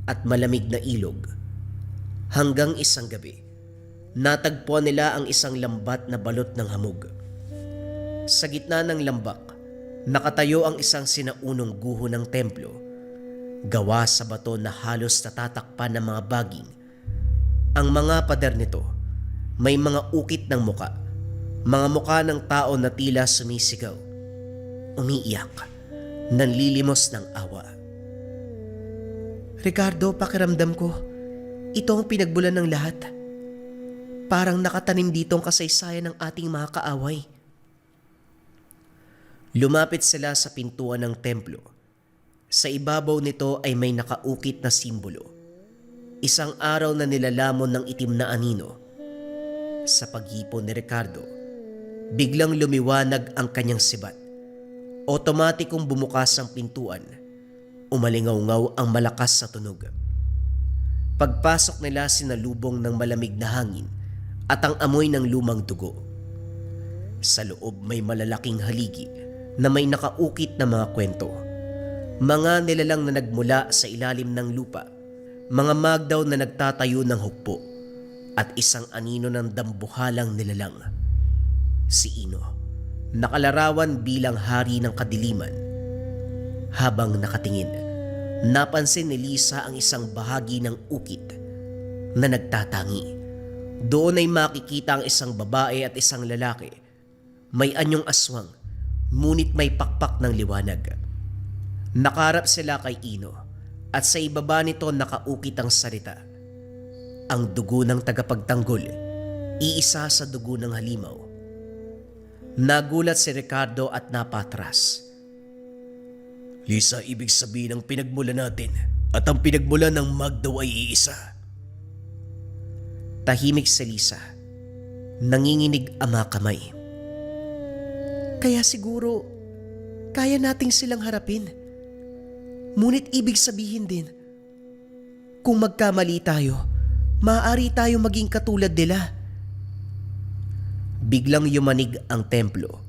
at malamig na ilog. Hanggang isang gabi, natagpuan nila ang isang lambat na balot ng hamog. Sa gitna ng lambak, nakatayo ang isang sinaunong guho ng templo, gawa sa bato na halos natatakpan ng mga baging. Ang mga pader nito may mga ukit ng muka, mga muka ng tao na tila sumisigaw, umiiyak, nanlilimos ng awa. Ricardo, pakiramdam ko, ito ang pinagbulan ng lahat. Parang nakatanim dito ang kasaysayan ng ating mga kaaway. Lumapit sila sa pintuan ng templo. Sa ibabaw nito ay may nakaukit na simbolo. Isang araw na nilalamon ng itim na anino. Sa paghipon ni Ricardo, biglang lumiwanag ang kanyang sibat. Otomatikong bumukas ang pintuan. Umalingaw-ngaw ang malakas sa tunog. Pagpasok nila sinalubong ng malamig na hangin at ang amoy ng lumang dugo. Sa loob may malalaking haligi na may nakaukit na mga kwento. Mga nilalang na nagmula sa ilalim ng lupa, mga magdaw na nagtatayo ng hukbo, at isang anino ng dambuhalang nilalang. Si Ino, nakalarawan bilang hari ng kadiliman. Habang nakatingin, napansin ni Lisa ang isang bahagi ng ukit na nagtatangi. Doon ay makikita ang isang babae at isang lalaki. May anyong aswang, ngunit may pakpak ng liwanag. Nakarap sila kay Ino at sa ibaba nito nakaukit ang salita. Ang dugo ng tagapagtanggol, iisa sa dugo ng halimaw. Nagulat si Ricardo at napatras. Lisa, ibig sabihin ng pinagmula natin at ang pinagmula ng Magdaw ay iisa. Tahimik si Lisa. Nanginginig ang mga kamay. Kaya siguro, kaya nating silang harapin. Ngunit ibig sabihin din, kung magkamali tayo, maaari tayo maging katulad nila. Biglang yumanig ang templo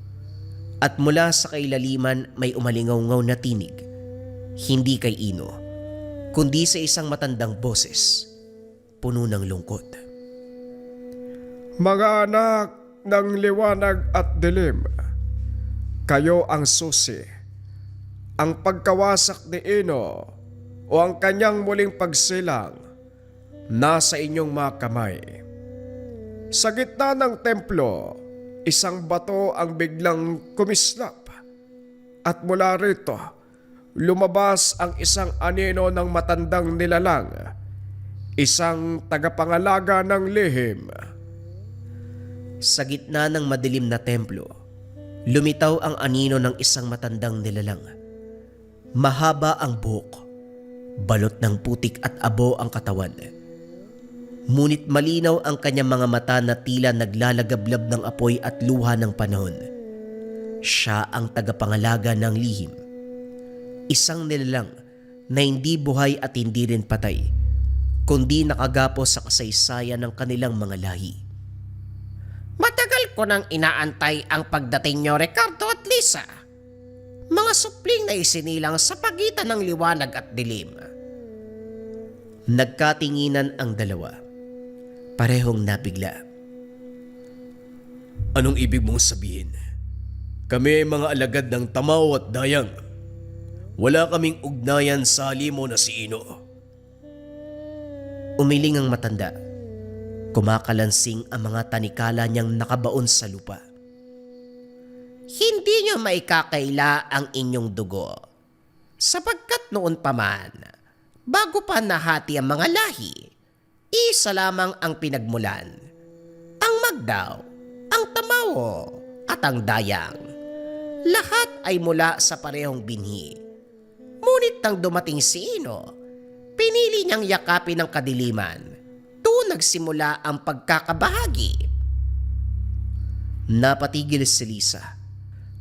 at mula sa kailaliman may umalingaw-ngaw na tinig. Hindi kay Ino, kundi sa isang matandang boses, puno ng lungkot. Mga anak ng liwanag at dilim, kayo ang susi. Ang pagkawasak ni Ino o ang kanyang muling pagsilang nasa inyong mga kamay. Sa gitna ng templo, isang bato ang biglang kumislap at mula rito, lumabas ang isang anino ng matandang nilalang, isang tagapangalaga ng lihim. Sa gitna ng madilim na templo, lumitaw ang anino ng isang matandang nilalang. Mahaba ang buhok, balot ng putik at abo ang katawan. Ngunit malinaw ang kanyang mga mata na tila naglalagablab ng apoy at luha ng panahon. Siya ang tagapangalaga ng lihim. Isang nilalang na hindi buhay at hindi rin patay, kundi nakagapos sa kasaysayan ng kanilang mga lahi. Matagal ko nang inaantay ang pagdating nyo, Ricardo at Lisa. Mga supling na isinilang sa pagitan ng liwanag at dilim. Nagkatinginan ang dalawa. Parehong nabigla. Anong ibig mong sabihin? Kami ay mga alagad ng Tamaw at Dayang. Wala kaming ugnayan sa halimo na si Ino. Umiling ang matanda. Kumakalansing ang mga tanikala niyang nakabaon sa lupa. Hindi nyo maikakaila ang inyong dugo. Sapagkat noon pa man, bago pa nahati ang mga lahi, isa lamang ang pinagmulan. Ang Magdaw, ang Tamaw, at ang Dayang. Lahat ay mula sa parehong binhi. Ngunit nang dumating si Ino, pinili niyang yakapin ang kadiliman. Doon nagsimula ang pagkakabahagi. Napatigil si Lisa.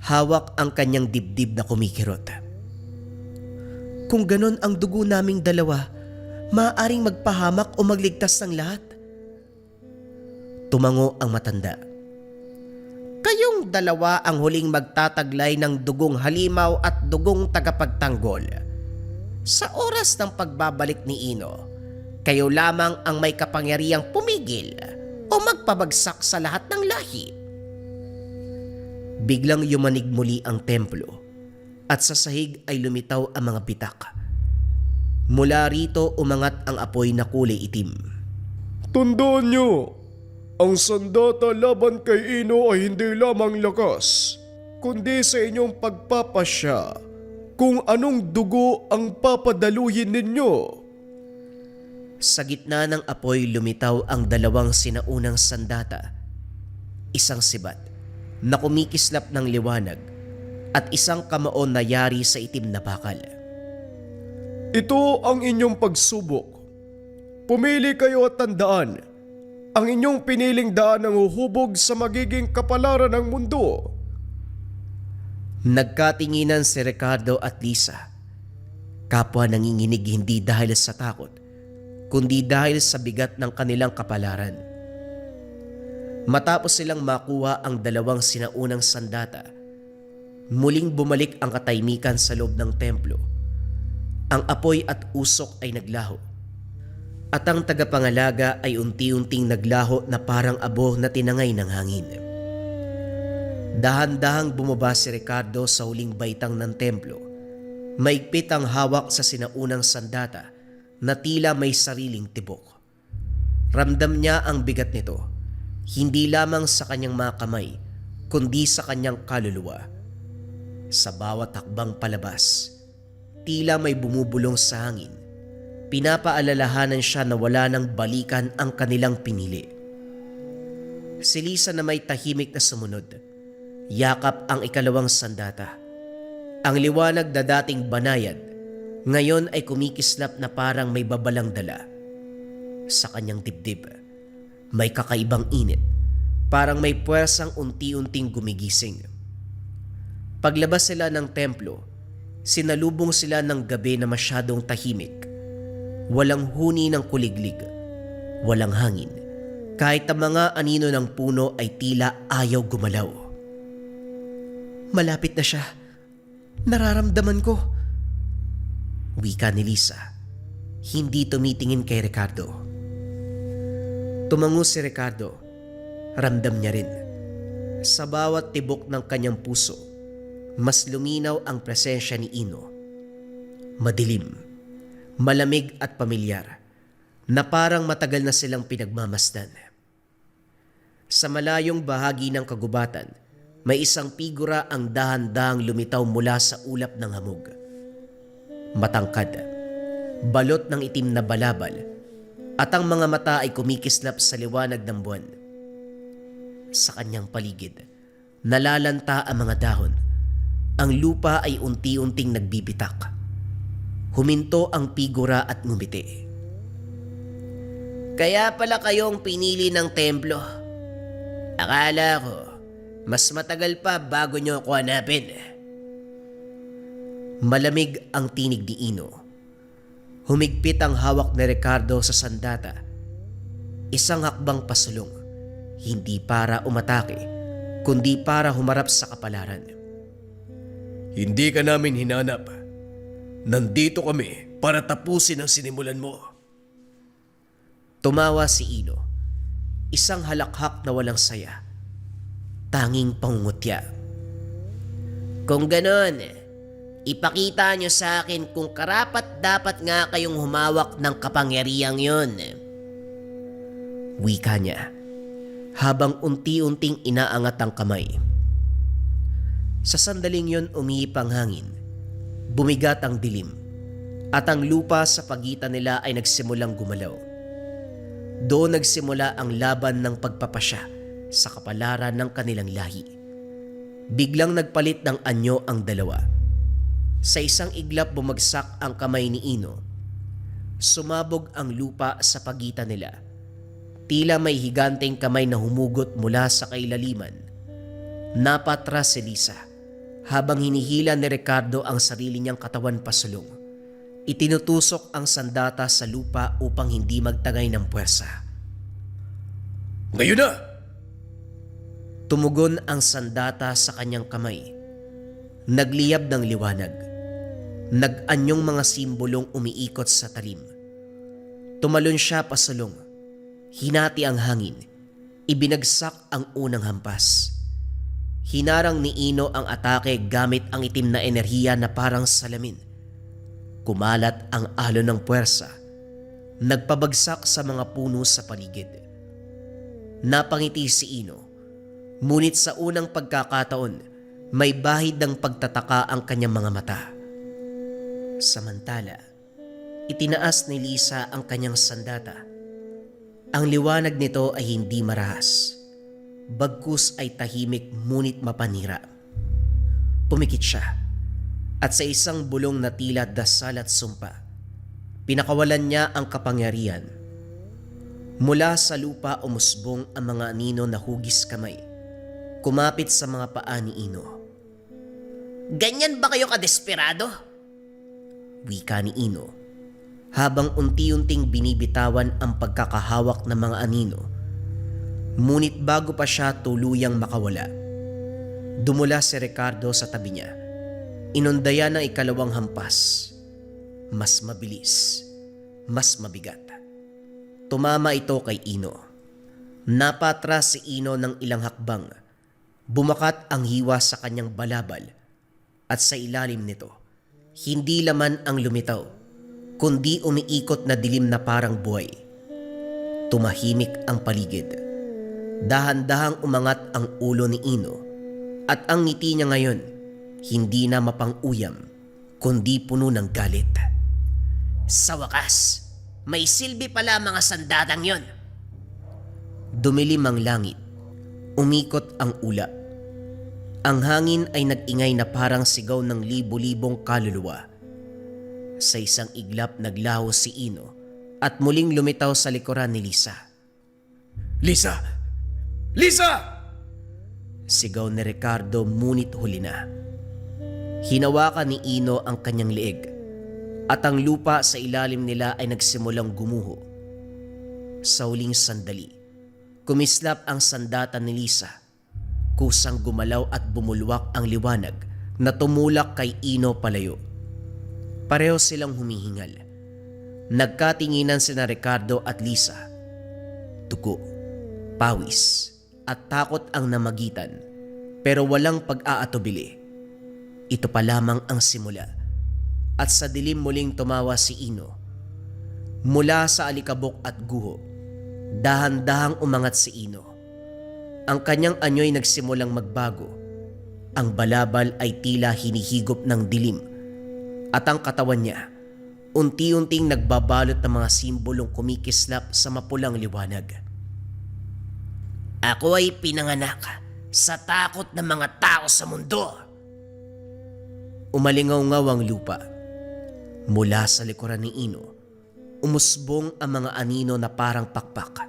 Hawak ang kanyang dibdib na kumikirot. Kung ganon ang dugo naming dalawa, maaaring magpahamak o magligtas ng lahat. Tumango ang matanda. Kayong dalawa ang huling magtataglay ng dugong halimaw at dugong tagapagtanggol. Sa oras ng pagbabalik ni Ino, kayo lamang ang may kapangyarihang pumigil o magpabagsak sa lahat ng lahi. Biglang yumanig muli ang templo at sa sahig ay lumitaw ang mga bitak. Mula rito umangat ang apoy na kulay itim. Tandaan niyo, ang sandata laban kay Ino ay hindi lamang lakas, kundi sa inyong pagpapasya kung anong dugo ang papadaluhin ninyo. Sa gitna ng apoy lumitaw ang dalawang sinaunang sandata. Isang sibat na kumikislap ng liwanag at isang kamaon na yari sa itim na bakal. Ito ang inyong pagsubok. Pumili kayo at tandaan, ang inyong piniling daan ang uhubog sa magiging kapalaran ng mundo. Nagkatinginan si Ricardo at Lisa. Kapwa nanginginig hindi dahil sa takot, kundi dahil sa bigat ng kanilang kapalaran. Matapos silang makuha ang dalawang sinaunang sandata, muling bumalik ang katahimikan sa loob ng templo. Ang apoy at usok ay naglaho. At ang tagapangalaga ay unti-unting naglaho na parang abo na tinangay ng hangin. Dahan-dahang bumaba si Ricardo sa huling baitang ng templo. Maigpit ang hawak sa sinaunang sandata na tila may sariling tibok. Ramdam niya ang bigat nito, hindi lamang sa kanyang mga kamay, kundi sa kanyang kaluluwa. Sa bawat hakbang palabas, tila may bumubulong sa hangin. Pinapaalalahanan siya na wala ng balikan ang kanilang pinili. Si Lisa na may tahimik na sumunod. Yakap ang ikalawang sandata. Ang liwanag na dating banayad, ngayon ay kumikislap na parang may babalang dala. Sa kanyang dibdib, may kakaibang init, parang may puwersang unti-unting gumigising. Paglabas sila ng templo, sinalubong sila ng gabi na masyadong tahimik. Walang huni ng kuliglig, walang hangin, kahit ang mga anino ng puno ay tila ayaw gumalaw. Malapit na siya. Nararamdaman ko. Wika ni Lisa, hindi tumitingin kay Ricardo. Tumango si Ricardo, ramdam niya rin. Sa bawat tibok ng kanyang puso, mas luminaw ang presensya ni Ino. Madilim, malamig at pamilyar, na parang matagal na silang pinagmamasdan. Sa malayong bahagi ng kagubatan, may isang figura ang dahan-dahang lumitaw mula sa ulap ng hamog. Matangkad, balot ng itim na balabal, at ang mga mata ay kumikislap sa liwanag ng buwan. Sa kanyang paligid, nalalanta ang mga dahon. Ang lupa ay unti-unting nagbibitak. Huminto ang figura at ngumiti. Kaya pala kayong pinili ng templo. Akala ko, mas matagal pa bago nyo ako hanapin. Malamig ang tinig ni Ino. Humigpit ang hawak ni Ricardo sa sandata. Isang hakbang pasulong, hindi para umatake, kundi para humarap sa kapalaran. Hindi ka namin hinanap. Nandito kami para tapusin ang sinimulan mo. Tumawa si Ino. Isang halakhak na walang saya. Tanging pangungutya. Kung ganon, ipakita nyo sa akin kung karapat dapat nga kayong humawak ng kapangyarihang yun. Wika niya, habang unti-unting inaangat ang kamay. Sa sandaling yon umihip ang hangin, bumigat ang dilim, at ang lupa sa pagitan nila ay nagsimulang gumalaw. Doon nagsimula ang laban ng pagpapasya sa kapalaran ng kanilang lahi. Biglang nagpalit ng anyo ang dalawa. Sa isang iglap bumagsak ang kamay ni Ino. Sumabog ang lupa sa pagitan nila. Tila may higanteng kamay na humugot mula sa kailaliman. Napatras si Lisa habang hinihila ni Ricardo ang sarili niyang katawan pasulong. Itinutusok ang sandata sa lupa upang hindi magtagay ng puwersa. Ngayon na! Tumugon ang sandata sa kanyang kamay. Nagliyab ng liwanag. Nag-anyong mga simbolong umiikot sa talim. Tumalon siya pasulong. Hinati ang hangin. Ibinagsak ang unang hampas. Hinarang ni Ino ang atake gamit ang itim na enerhiya na parang salamin. Kumalat ang alon ng puwersa. Nagpabagsak sa mga puno sa paligid. Napangiti si Ino. Ngunit sa unang pagkakataon, may bahid ng pagtataka ang kanyang mga mata. Samantala, itinaas ni Lisa ang kanyang sandata. Ang liwanag nito ay hindi marahas. Bagkus ay tahimik ngunit mapanira. Pumikit siya at sa isang bulong na tila dasal at sumpa, pinakawalan niya ang kapangyarihan. Mula sa lupa umusbong ang mga anino na hugis kamay, kumapit sa mga paa ni Ino. Ganyan ba kayo kadesperado? Wika ni Ino, habang unti-unting binibitawan ang pagkakahawak ng mga anino. Ngunit bago pa siya tuluyang makawala, dumula si Ricardo sa tabi niya. Inundaya ng ikalawang hampas. Mas mabilis, mas mabigat. Tumama ito kay Ino. Napatras si Ino ng ilang hakbang. Bumakat ang hiwa sa kanyang balabal at sa ilalim nito, hindi laman ang lumitaw, kundi umiikot na dilim na parang buhay. Tumahimik ang paligid. Dahan-dahang umangat ang ulo ni Ino at ang ngiti niya ngayon hindi na mapang-uyam kundi puno ng galit. Sa wakas, may silbi pala mga sandatang yon. Dumilim ang langit. Umikot ang ulap. Ang hangin ay nag-ingay na parang sigaw ng libo-libong kaluluwa. Sa isang iglap naglaho si Ino at muling lumitaw sa likuran ni Lisa. Lisa! Lisa! Sigaw ni Ricardo ngunit huli na. Hinawakan ni Ino ang kanyang leeg at ang lupa sa ilalim nila ay nagsimulang gumuho. Sa huling sandali, kumislap ang sandata ni Lisa. Kusang gumalaw at bumulwak ang liwanag na tumulak kay Ino palayo. Pareho silang humihingal. Nagkatinginan sina Ricardo at Lisa. Dugo, pawis at takot ang namagitan, pero walang pag-aatubili. Ito pa lamang ang simula. At sa dilim muling tumawa si Ino. Mula sa alikabok at guho, dahan-dahang umangat si Ino. Ang kanyang anyo'y nagsimulang magbago. Ang balabal ay tila hinihigop ng dilim at ang katawan niya unti-unting nagbabalot ng mga simbolong kumikislap sa mapulang liwanag. Ako ay pinanganak sa takot ng mga tao sa mundo. Umalingaw-ngaw ang lupa. Mula sa likuran ni Ino, umusbong ang mga anino na parang pakpak.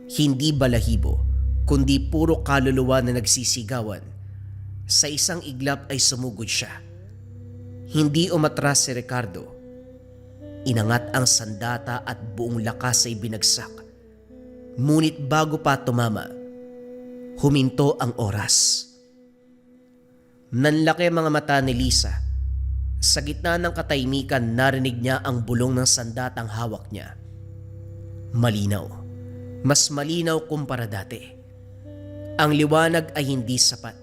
Hindi balahibo, kundi puro kaluluwa na nagsisigawan. Sa isang iglap ay sumugod siya. Hindi umatras si Ricardo. Inangat ang sandata at buong lakas ay binagsak. Ngunit bago pa tumama, huminto ang oras. Nanlaki ang mga mata ni Lisa. Sa gitna ng katahimikan, narinig niya ang bulong ng sandatang hawak niya. Malinaw. Mas malinaw kumpara dati. Ang liwanag ay hindi sapat.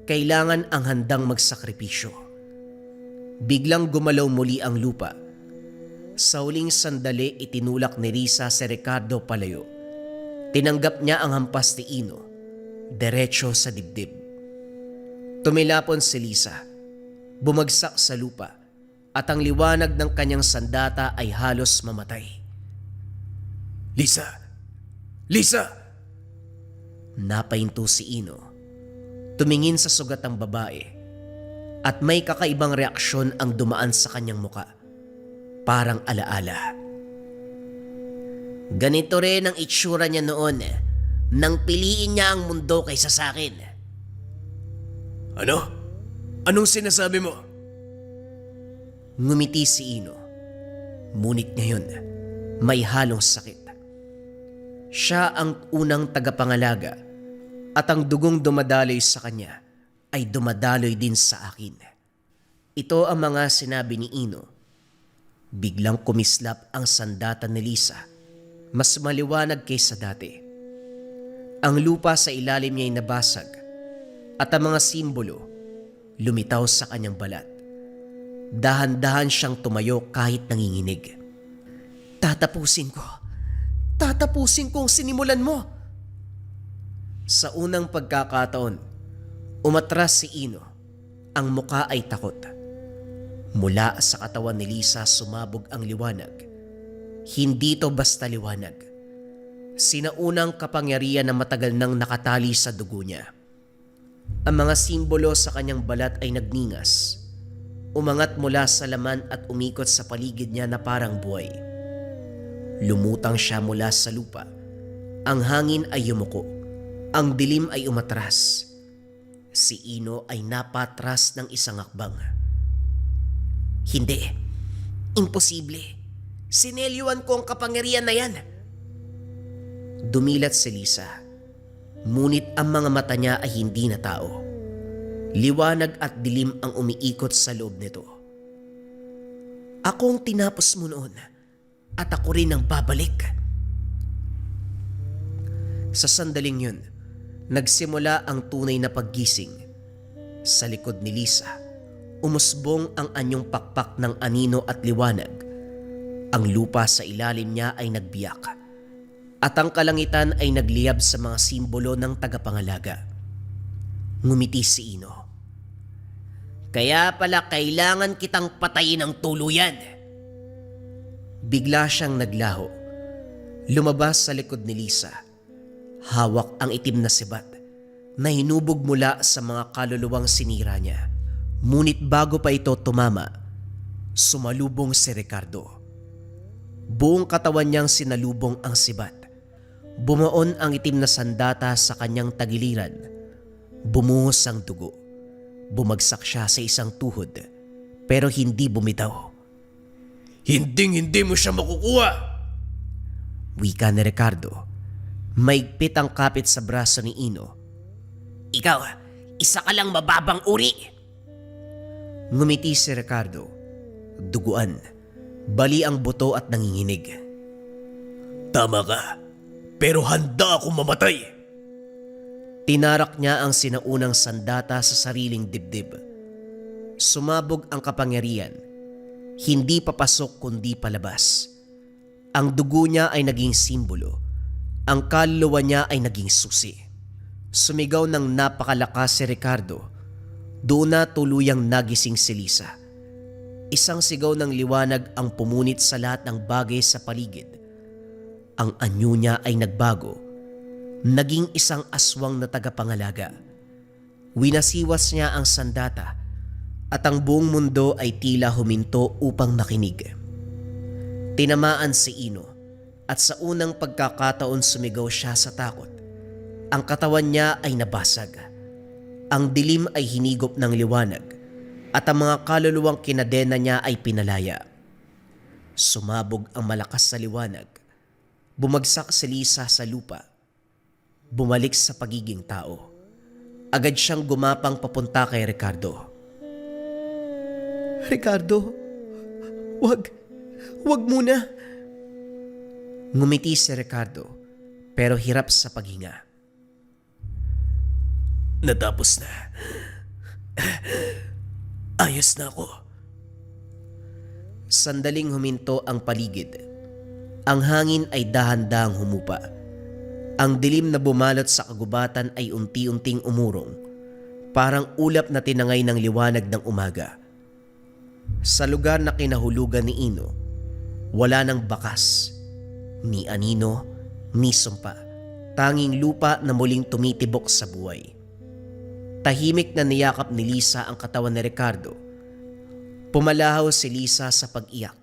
Kailangan ang handang magsakripisyo. Biglang gumalaw muli ang lupa. Sa huling sandali, itinulak ni Risa si Ricardo palayo. Tinanggap niya ang hampas ni Ino, diretso sa dibdib. Tumilapon si Lisa, bumagsak sa lupa, at ang liwanag ng kanyang sandata ay halos mamatay. Lisa! Lisa! Napahinto si Ino, tumingin sa sugat ng babae, at may kakaibang reaksyon ang dumaan sa kanyang muka, parang alaala. Ganito rin ang itsura niya noon nang piliin niya ang mundo kaysa sa akin. Ano? Anong sinasabi mo? Ngumiti si Ino, ngunit ngayon may halong sakit. Siya ang unang tagapangalaga at ang dugong dumadaloy sa kanya ay dumadaloy din sa akin. Ito ang mga sinabi ni Ino. Biglang kumislap ang sandata ni Lisa. Mas maliwanag kaysa dati. Ang lupa sa ilalim niya ay nabasag at ang mga simbolo lumitaw sa kanyang balat. Dahan-dahan siyang tumayo kahit nanginginig. Tatapusin ko. Tatapusin ko ang sinimulan mo. Sa unang pagkakataon, umatras si Ino. Ang muka ay takot. Mula sa katawan ni Lisa sumabog ang liwanag. Hindi ito basta liwanag. Sinaunang kapangyarihan na matagal nang nakatali sa dugo niya. Ang mga simbolo sa kanyang balat ay nagningas. Umangat mula sa laman at umikot sa paligid niya na parang buhay. Lumutang siya mula sa lupa. Ang hangin ay yumuko. Ang dilim ay umatras. Si Ino ay napatras ng isang akbang. Hindi. Imposible. Sinelyuan ko ang kapangyarihan na yan. Dumilat si Lisa. Ngunit ang mga mata niya ay hindi na tao. Liwanag at dilim ang umiikot sa loob nito. Ako ang tinapos mo noon at ako rin ang babalik. Sa sandaling yun, nagsimula ang tunay na paggising. Sa likod ni Lisa, umusbong ang anyong pakpak ng anino at liwanag. Ang lupa sa ilalim niya ay nagbiyak. At ang kalangitan ay nagliyab sa mga simbolo ng tagapangalaga. Ngumiti si Ino. Kaya pala kailangan kitang patayin ng tuluyan. Bigla siyang naglaho. Lumabas sa likod ni Lisa. Hawak ang itim na sibat na hinubog mula sa mga kaluluwang sinira niya. Ngunit bago pa ito tumama, sumalubong si Ricardo. Buong katawan niyang sinalubong ang sibat. Bumaon ang itim na sandata sa kanyang tagiliran. Bumuhos ang dugo. Bumagsak siya sa isang tuhod, pero hindi bumitaw. Hindi mo siya makukuha! Wika ni Ricardo. Maigpit ang kapit sa braso ni Ino. Ikaw, isa ka lang mababang uri. Ngumiti si Ricardo. Duguan. Bali ang buto at nanginginig. Tama ka, pero handa akong mamatay. Tinarak niya ang sinaunang sandata sa sariling dibdib. Sumabog ang kapangyarihan. Hindi papasok kundi palabas. Ang dugo niya ay naging simbolo. Ang kaluluwa niya ay naging susi. Sumigaw ng napakalakas si Ricardo. Doon na tuluyang nagising si Lisa. Isang sigaw ng liwanag ang pumunit sa lahat ng bagay sa paligid. Ang anyo niya ay nagbago. Naging isang aswang na tagapangalaga. Winasiwas niya ang sandata at ang buong mundo ay tila huminto upang makinig. Tinamaan si Ino at sa unang pagkakataon sumigaw siya sa takot. Ang katawan niya ay nabasag. Ang dilim ay hinigop ng liwanag at ang mga kaluluwang kinadena niya ay pinalaya. Sumabog ang malakas sa liwanag. Bumagsak si Lisa sa lupa. Bumalik sa pagiging tao. Agad siyang gumapang papunta kay Ricardo. Ricardo, wag muna. Ngumiti si Ricardo pero hirap sa paghinga. Natapos na. Ayos na ako. Sandaling huminto ang paligid. Ang hangin ay dahan-dahang humupa. Ang dilim na bumalot sa kagubatan ay unti-unting umurong. Parang ulap na tinangay ng liwanag ng umaga. Sa lugar na kinahulugan ni Ino, wala nang bakas. Ni anino, ni sumpa. Tanging lupa na muling tumitibok sa buhay. Tahimik na niyakap ni Lisa ang katawan ni Ricardo. Pumalahaw si Lisa sa pag-iyak,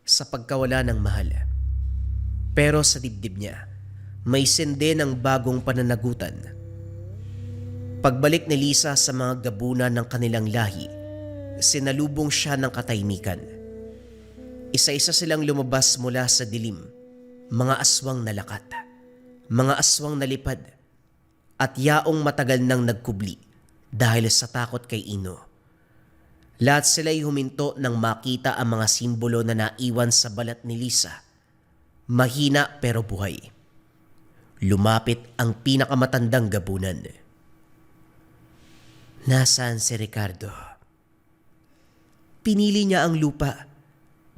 sa pagkawala ng mahal. Pero sa dibdib niya, may sinde ng bagong pananagutan. Pagbalik ni Lisa sa mga gabunan ng kanilang lahi, sinalubong siya ng katahimikan. Isa-isa silang lumabas mula sa dilim, mga aswang na lakat, mga aswang na lipad, at yaong matagal nang nagkubli dahil sa takot kay Ino. Lahat sila'y huminto nang makita ang mga simbolo na naiwan sa balat ni Lisa. Mahina pero buhay. Lumapit ang pinakamatandang gabunan. Nasaan si Ricardo? Pinili niya ang lupa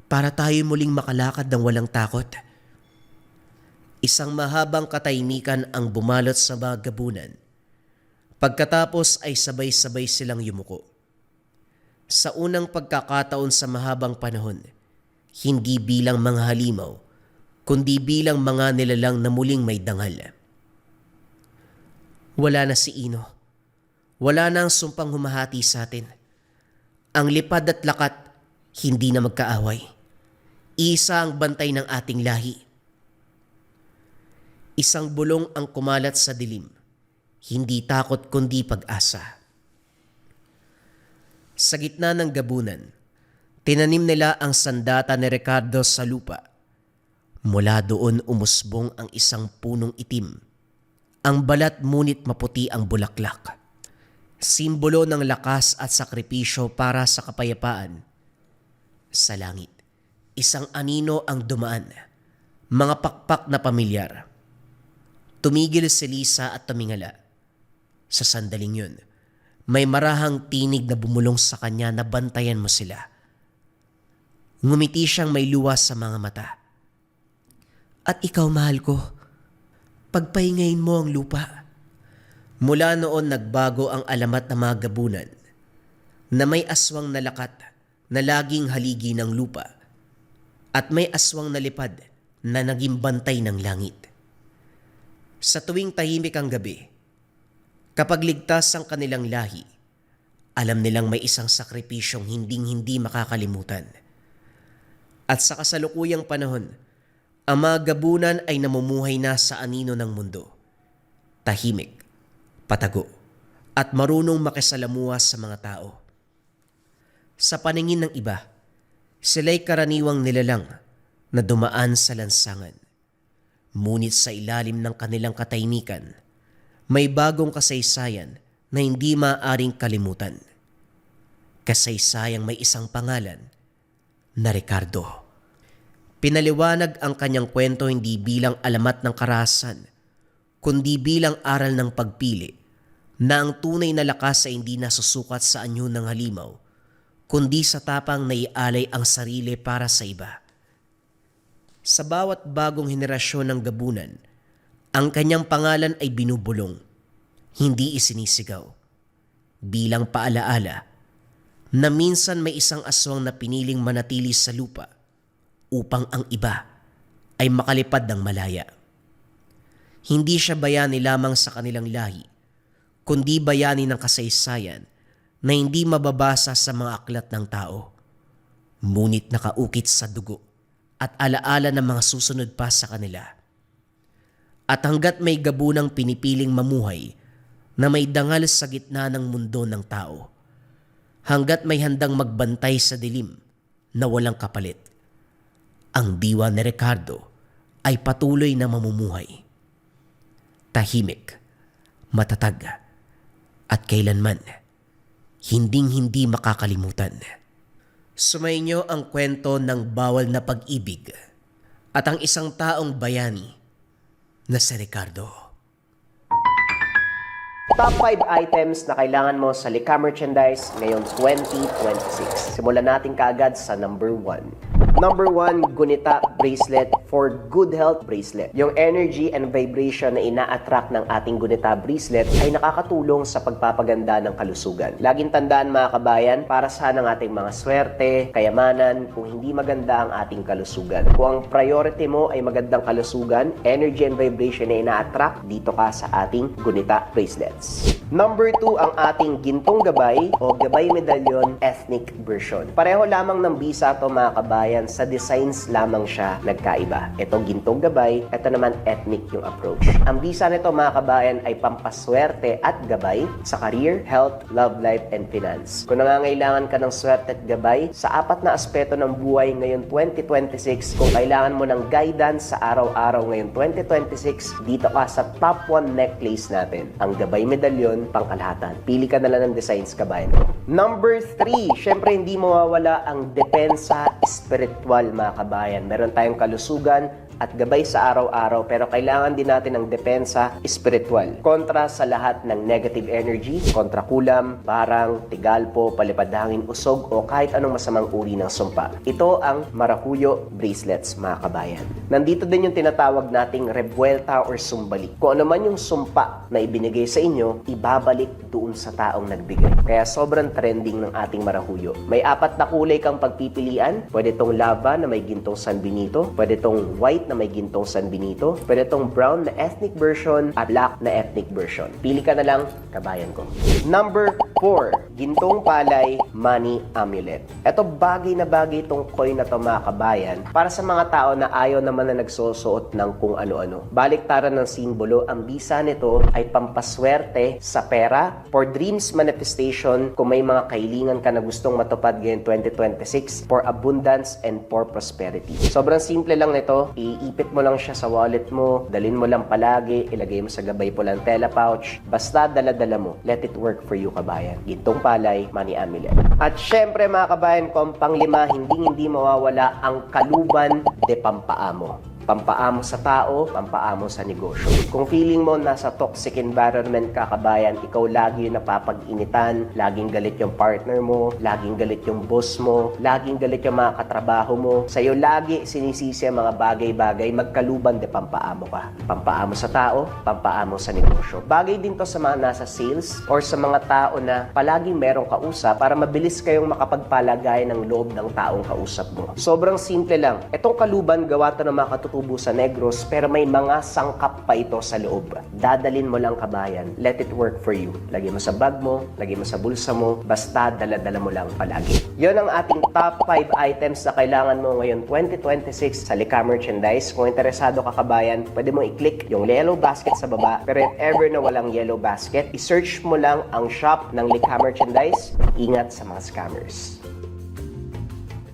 para tayo muling makalakad ng walang takot. Isang mahabang katahimikan ang bumalot sa mga gabunan. Pagkatapos ay sabay-sabay silang yumuko. Sa unang pagkakataon sa mahabang panahon, hindi bilang mga halimaw, kundi bilang mga nilalang na muling may dangal. Wala na si Ino. Wala na ang sumpang humahati sa atin. Ang lipad at lakat, hindi na magkaaway. Isa ang bantay ng ating lahi. Isang bulong ang kumalat sa dilim. Hindi takot kundi pag-asa. Sa gitna ng gabunan, tinanim nila ang sandata ni Ricardo sa lupa. Mula doon umusbong ang isang punong itim. Ang balat ngunit maputi ang bulaklak. Simbolo ng lakas at sakripisyo para sa kapayapaan. Sa langit, isang anino ang dumaan. Mga pakpak na pamilyar. Tumigil si Lisa at tumingala. Sa sandaling yun, may marahang tinig na bumulong sa kanya na bantayan mo sila. Ngumiti siyang may luwas sa mga mata. At ikaw, mahal ko, pagpahingayin mo ang lupa. Mula noon nagbago ang alamat ng mga gabunan na may aswang na lakat na laging haligi ng lupa at may aswang na lipad na naging bantay ng langit. Sa tuwing tahimik ang gabi, kapag ligtas ang kanilang lahi, alam nilang may isang sakripisyong hinding-hindi makakalimutan. At sa kasalukuyang panahon, ang mga gabunan ay namumuhay na sa anino ng mundo. Tahimik, patago, at marunong makisalamuha sa mga tao. Sa paningin ng iba, sila'y karaniwang nilalang na dumaan sa lansangan. Ngunit sa ilalim ng kanilang katahimikan, may bagong kasaysayan na hindi maaaring kalimutan. Kasaysayang may isang pangalan na Ricardo. Pinaliwanag ang kanyang kwento hindi bilang alamat ng karahasan, kundi bilang aral ng pagpili na ang tunay na lakas ay hindi nasusukat sa anyo ng halimaw, kundi sa tapang na ialay ang sarili para sa iba. Sa bawat bagong henerasyon ng gabunan, ang kanyang pangalan ay binubulong, hindi isinisigaw, bilang paalaala na minsan may isang aswang na piniling manatili sa lupa upang ang iba ay makalipad ng malaya. Hindi siya bayani lamang sa kanilang lahi, kundi bayani ng kasaysayan na hindi mababasa sa mga aklat ng tao, ngunit nakaukit sa dugo at alaala ng mga susunod pa sa kanila. At hanggat may gabunang pinipiling mamuhay na may dangal sa gitna ng mundo ng tao, hanggat may handang magbantay sa dilim na walang kapalit, ang diwa ni Ricardo ay patuloy na mamumuhay. Tahimik, matatag, at kailanman hinding-hindi makakalimutan. Sumainyo ang kwento ng bawal na pag-ibig at ang isang taong bayani na si Ricardo. Top 5 items na kailangan mo sa Lika Merchandise ngayong 2026. Simulan natin kaagad sa number 1. Number 1, Gunita Bracelet for Good Health Bracelet. Yung energy and vibration na ina-attract ng ating Gunita Bracelet ay nakakatulong sa pagpapaganda ng kalusugan. Laging tandaan mga kabayan, para saan ang ating mga swerte, kayamanan, kung hindi maganda ang ating kalusugan. Kung ang priority mo ay magandang kalusugan, energy and vibration na ina-attract, dito ka sa ating Gunita Bracelets. Number 2, ang ating Gintong Gabay o Gabay Medallion Ethnic Version. Pareho lamang ng bisa to mga kabayan, sa designs lamang siya nagkaiba. magkaiba. Ito gintong gabay, ito naman ethnic yung approach. Ang bisa nito mga kabayan ay pampaswerte at gabay sa career, health, love life, and finance. Kung nangangailangan ka ng swerte at gabay sa apat na aspeto ng buhay ngayon 2026, kung kailangan mo ng guidance sa araw-araw ngayon 2026, dito ka sa top 1 necklace natin, ang gabay medalyon pangkalahatan. Pili ka na lang ng designs kabayan. Number 3, syempre hindi mawawala ang depensa spiritual mga kabayan. Meron tayong kalusugan at gabay sa araw-araw pero kailangan din natin ng depensa spiritual. Kontra sa lahat ng negative energy, kontra kulam, barang, tigalpo, palipadhangin, usog o kahit anong masamang uri ng sumpa. Ito ang Maracuyo bracelets mga kabayan. Nandito din yung tinatawag nating revuelta or sumbalik. Kung ano man yung sumpa na ibinigay sa inyo, ibabalik doon sa taong nagbigay. Kaya sobrang trending ng ating Maracuyo. May 4 na kulay kang pagpipilian. Pwede tong lava na may gintong San Benito, pwede tong white na may gintong San Benito, pwede tong brown na ethnic version at black na ethnic version. Pili ka na lang, kabayan ko. Number 4, gintong palay money amulet. Ito bagay na bagay itong coin na to mga kabayan para sa mga tao na ayaw naman na nagsusuot ng kung ano-ano. Baliktaran ng simbolo, ang bisa nito ay pampaswerte sa pera, for dreams manifestation, kung may mga kahilingan ka na gustong matupad ngayon 2026, for abundance and for prosperity. Sobrang simple lang nito, iipit mo lang siya sa wallet mo, dalhin mo lang palagi, ilagay mo sa gabay pulantela pouch, basta dala-dala mo. Let it work for you kabayan. Gintong palay, money amulet. At syempre mga kabayan ko, ang panglima, hindi mawawala ang kaluban de pampaamo. Pampaamo sa tao, pampaamo sa negosyo. Kung feeling mo nasa toxic environment ka kabayan, ikaw lagi yung napapag-initan, laging galit yung partner mo, laging galit yung boss mo, laging galit yung mga katrabaho mo, sa'yo lagi sinisisi ang mga bagay-bagay, magkaluban de pampaamo ka. Pampaamo sa tao, pampaamo sa negosyo. Bagay din to sa mga nasa sales or sa mga tao na palaging merong kausap para mabilis kayong makapagpalagay ng loob ng taong kausap mo. Sobrang simple lang. Itong kaluban, gawa to ng mga katutubo sa Negros, pero may mga sangkap pa ito sa loob. Dadalin mo lang kabayan. Let it work for you. Lagay mo sa bag mo, lagay mo sa bulsa mo, basta dala-dala mo lang palagi. Yon ang ating top 5 items na kailangan mo ngayon 2026 sa Likha Merchandise. Kung interesado ka kabayan, pwede mo i-click yung yellow basket sa baba. Pero if ever na walang yellow basket, i-search mo lang ang shop ng Likha Merchandise. Ingat sa mga scammers.